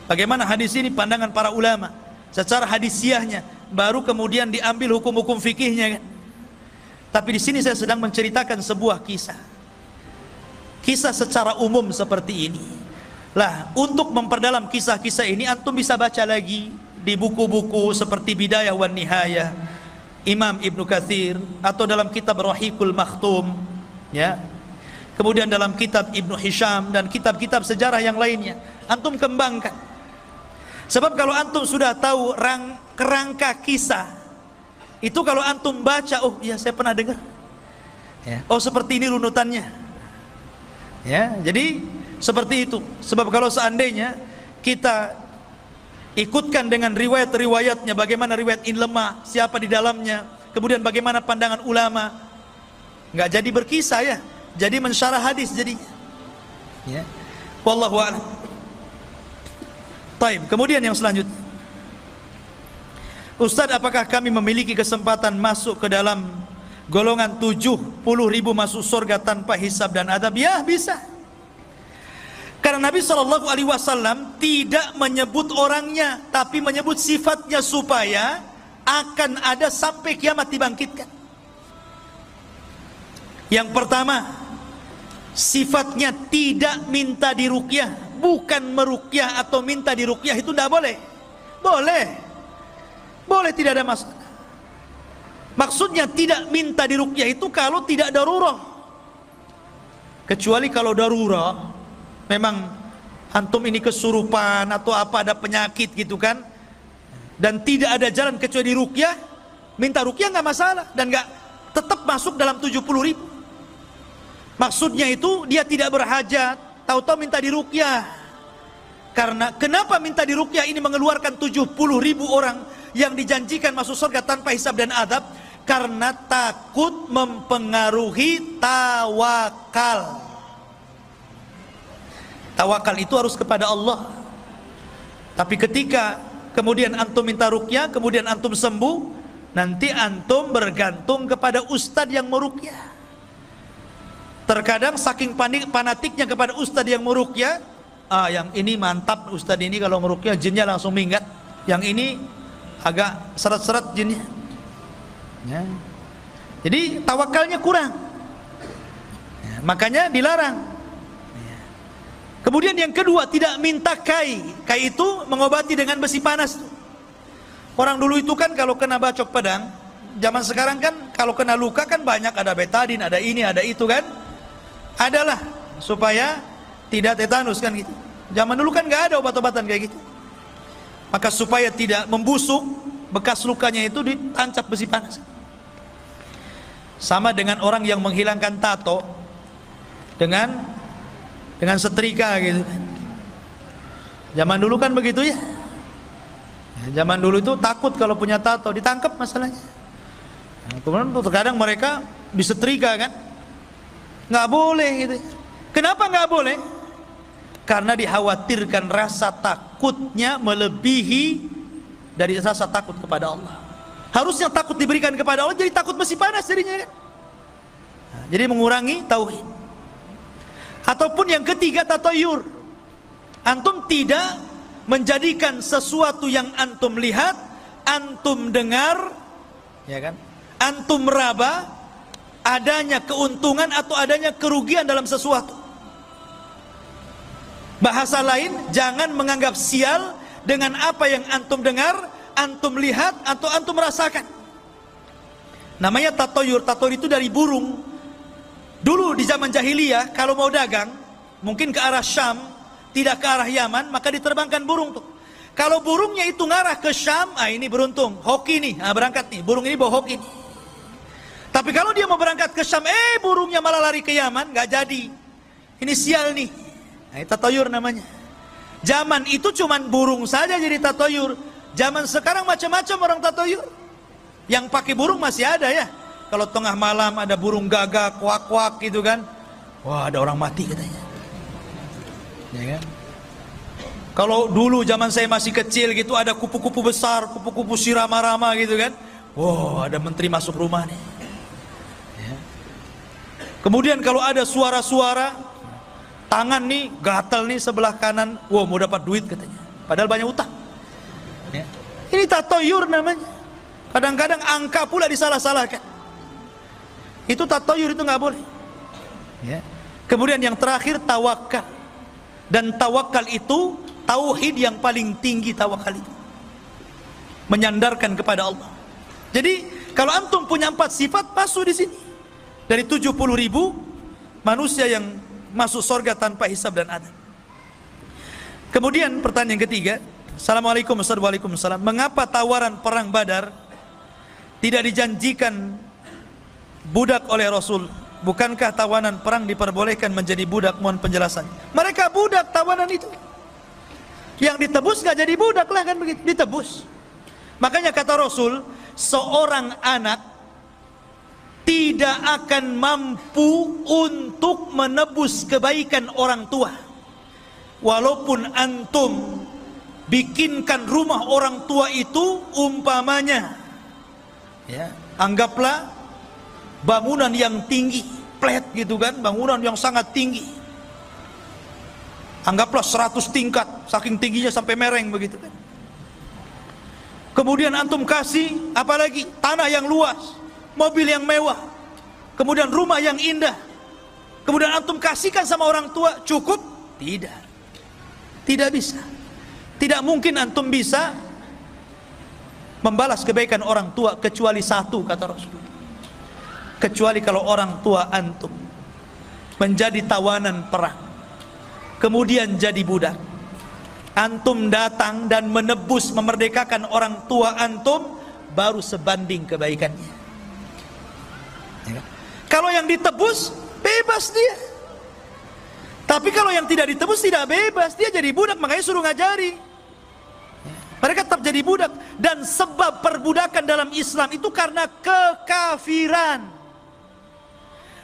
Bagaimana hadis ini pandangan para ulama secara hadisiahnya, baru kemudian diambil hukum-hukum fikihnya kan. Tapi di sini saya sedang menceritakan sebuah kisah. Kisah secara umum seperti ini. Lah, untuk memperdalam kisah-kisah ini antum bisa baca lagi di buku-buku seperti Bidayah wan Nihayah Imam Ibnu Katsir, atau dalam kitab Rahiqul Makhtum, ya. Kemudian dalam kitab Ibnu Hisham dan kitab-kitab sejarah yang lainnya, antum kembangkan. Sebab kalau antum sudah tahu kerangka kisah, itu kalau antum baca, oh ya saya pernah dengar, ya. Oh seperti ini runutannya, ya. Jadi seperti itu. Sebab kalau seandainya kita ikutkan dengan riwayat-riwayatnya, bagaimana riwayat ini lemah, siapa di dalamnya, kemudian bagaimana pandangan ulama, nggak jadi berkisah ya, jadi mensyarah hadis jadinya, ya. Wallahu a'lam. Taib. Kemudian yang selanjutnya, Ustaz, apakah kami memiliki kesempatan masuk ke dalam golongan 70.000 masuk surga tanpa hisab dan adab? Ya, bisa. Karena Nabi SAW tidak menyebut orangnya, tapi menyebut sifatnya supaya akan ada sampai kiamat dibangkitkan. Yang pertama, sifatnya tidak minta diruqyah, bukan meruqyah atau minta diruqyah, itu tidak boleh. Boleh, tidak ada masalah. Maksudnya tidak minta diruqyah itu kalau tidak darurah. Kecuali kalau darurah, memang antum ini kesurupan atau apa, ada penyakit gitu kan, dan tidak ada jalan kecuali diruqyah, minta ruqyah nggak masalah dan nggak tetap masuk dalam 70.000. Maksudnya itu dia tidak berhajat, tahu-tahu minta diruqyah. Karena kenapa minta diruqyah ini mengeluarkan 70.000 orang yang dijanjikan masuk surga tanpa hisab dan adab? Karena takut mempengaruhi tawakal. Tawakal itu harus kepada Allah. Tapi ketika kemudian antum minta ruqyah, kemudian antum sembuh, nanti antum bergantung kepada ustadz yang meruqyah. Terkadang saking fanatiknya kepada ustadz yang meruqyah, yang ini mantap ustadz ini kalau meruqyah jinnya langsung minggat, yang ini agak seret-seret jinnya. Ya. Jadi tawakalnya kurang, ya, makanya dilarang. Ya. Kemudian yang kedua, tidak minta kai. Kai itu mengobati dengan besi panas. Orang dulu itu kan kalau kena bacok pedang, zaman sekarang kan kalau kena luka kan banyak, ada betadin, ada ini, ada itu kan. Adalah supaya tidak tetanus kan gitu. Zaman dulu kan nggak ada obat-obatan kayak gitu. Maka supaya tidak membusuk, bekas lukanya itu ditancap besi panas. Sama dengan orang yang menghilangkan tato dengan setrika gitu kan. Zaman dulu kan begitu ya. Zaman dulu itu takut kalau punya tato ditangkap masalahnya. Kemudian terkadang mereka disetrika kan. Nggak boleh gitu. Kenapa nggak boleh? Karena dikhawatirkan rasa takutnya melebihi dari rasa takut kepada Allah. Harusnya takut diberikan kepada Allah, jadi takut besi panas jadinya kan. Jadi mengurangi tauhid. Ataupun yang ketiga, tatayur. Antum tidak menjadikan sesuatu yang antum lihat, antum dengar, ya kan? Antum meraba adanya keuntungan atau adanya kerugian dalam sesuatu. Bahasa lain, jangan menganggap sial dengan apa yang antum dengar, antum lihat, atau antum merasakan. Namanya tatayur. Tatayur itu dari burung. Dulu di zaman jahiliyah, kalau mau dagang, mungkin ke arah Syam, tidak ke arah Yaman, maka diterbangkan burung tuh. Kalau burungnya itu ngarah ke Syam, ini beruntung, hoki nih, berangkat nih, burung ini bawa hoki nih. Tapi kalau dia mau berangkat ke Syam, burungnya malah lari ke Yaman, nggak jadi. Ini sial nih. Tatayur namanya. Zaman itu cuman burung saja jadi tatayur. Zaman sekarang macam-macam orang tatayur. Yang pakai burung masih ada ya. Kalau tengah malam ada burung gagak, kuak-kuak gitu kan. Wah, ada orang mati katanya. Ya kan? Kalau dulu zaman saya masih kecil gitu, ada kupu-kupu besar, kupu-kupu sirama-rama gitu kan. Wah, ada menteri masuk rumah nih. Ya. Kemudian kalau ada suara-suara, tangan nih gatal nih sebelah kanan, wah mau dapat duit katanya. Padahal banyak utang. Ya. Ini tatayur namanya. Kadang-kadang angka pula disalah-salahkan. Itu tatayur, itu nggak boleh. Ya. Kemudian yang terakhir, tawakal. Dan tawakal itu tauhid yang paling tinggi. Tawakal itu menyandarkan kepada Allah. Jadi kalau antum punya 4 sifat, masuk di sini. Dari 70.000 manusia yang masuk surga tanpa hisab dan adab. Kemudian pertanyaan ketiga, Assalamualaikum warahmatullahi wabarakatuh. Mengapa tawaran perang Badar tidak dijanjikan budak oleh Rasul? Bukankah tawanan perang diperbolehkan menjadi budak? Mohon penjelasan. Mereka budak tawanan itu. Yang ditebus gak jadi budak lah kan begitu, ditebus. Makanya kata Rasul, seorang anak tidak akan mampu untuk menebus kebaikan orang tua. Walaupun antum bikinkan rumah orang tua itu umpamanya, ya, anggaplah bangunan yang tinggi, flat gitu kan, bangunan yang sangat tinggi. Anggaplah 100 tingkat, saking tingginya sampai mereng begitu kan. Kemudian antum kasih apalagi tanah yang luas, mobil yang mewah, kemudian rumah yang indah. Kemudian antum kasihkan sama orang tua, cukup? Tidak. Tidak bisa. Tidak mungkin antum bisa membalas kebaikan orang tua kecuali satu, kata Rasul. Kecuali kalau orang tua antum menjadi tawanan perang, kemudian jadi budak, antum datang dan menebus, memerdekakan orang tua antum, baru sebanding kebaikannya. Kalau yang ditebus, bebas dia. Tapi kalau yang tidak ditebus tidak bebas, dia jadi budak, makanya suruh ngajari. Mereka tetap jadi budak. Dan sebab perbudakan dalam Islam itu karena kekafiran.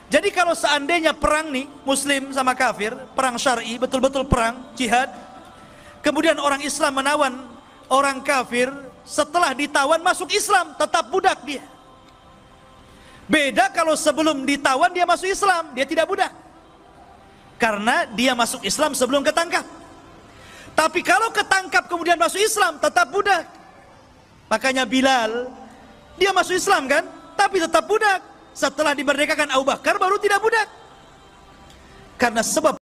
Jadi kalau seandainya perang nih, muslim sama kafir, perang syar'i, betul-betul perang, jihad, kemudian orang Islam menawan orang kafir, setelah ditawan masuk Islam, tetap budak dia. Beda kalau sebelum ditawan dia masuk Islam, dia tidak budak. Karena dia masuk Islam sebelum ketangkap. Tapi kalau ketangkap kemudian masuk Islam, tetap budak. Makanya Bilal, dia masuk Islam kan, tapi tetap budak. Setelah dimerdekakan Abu Bakar baru tidak budak. Karena sebab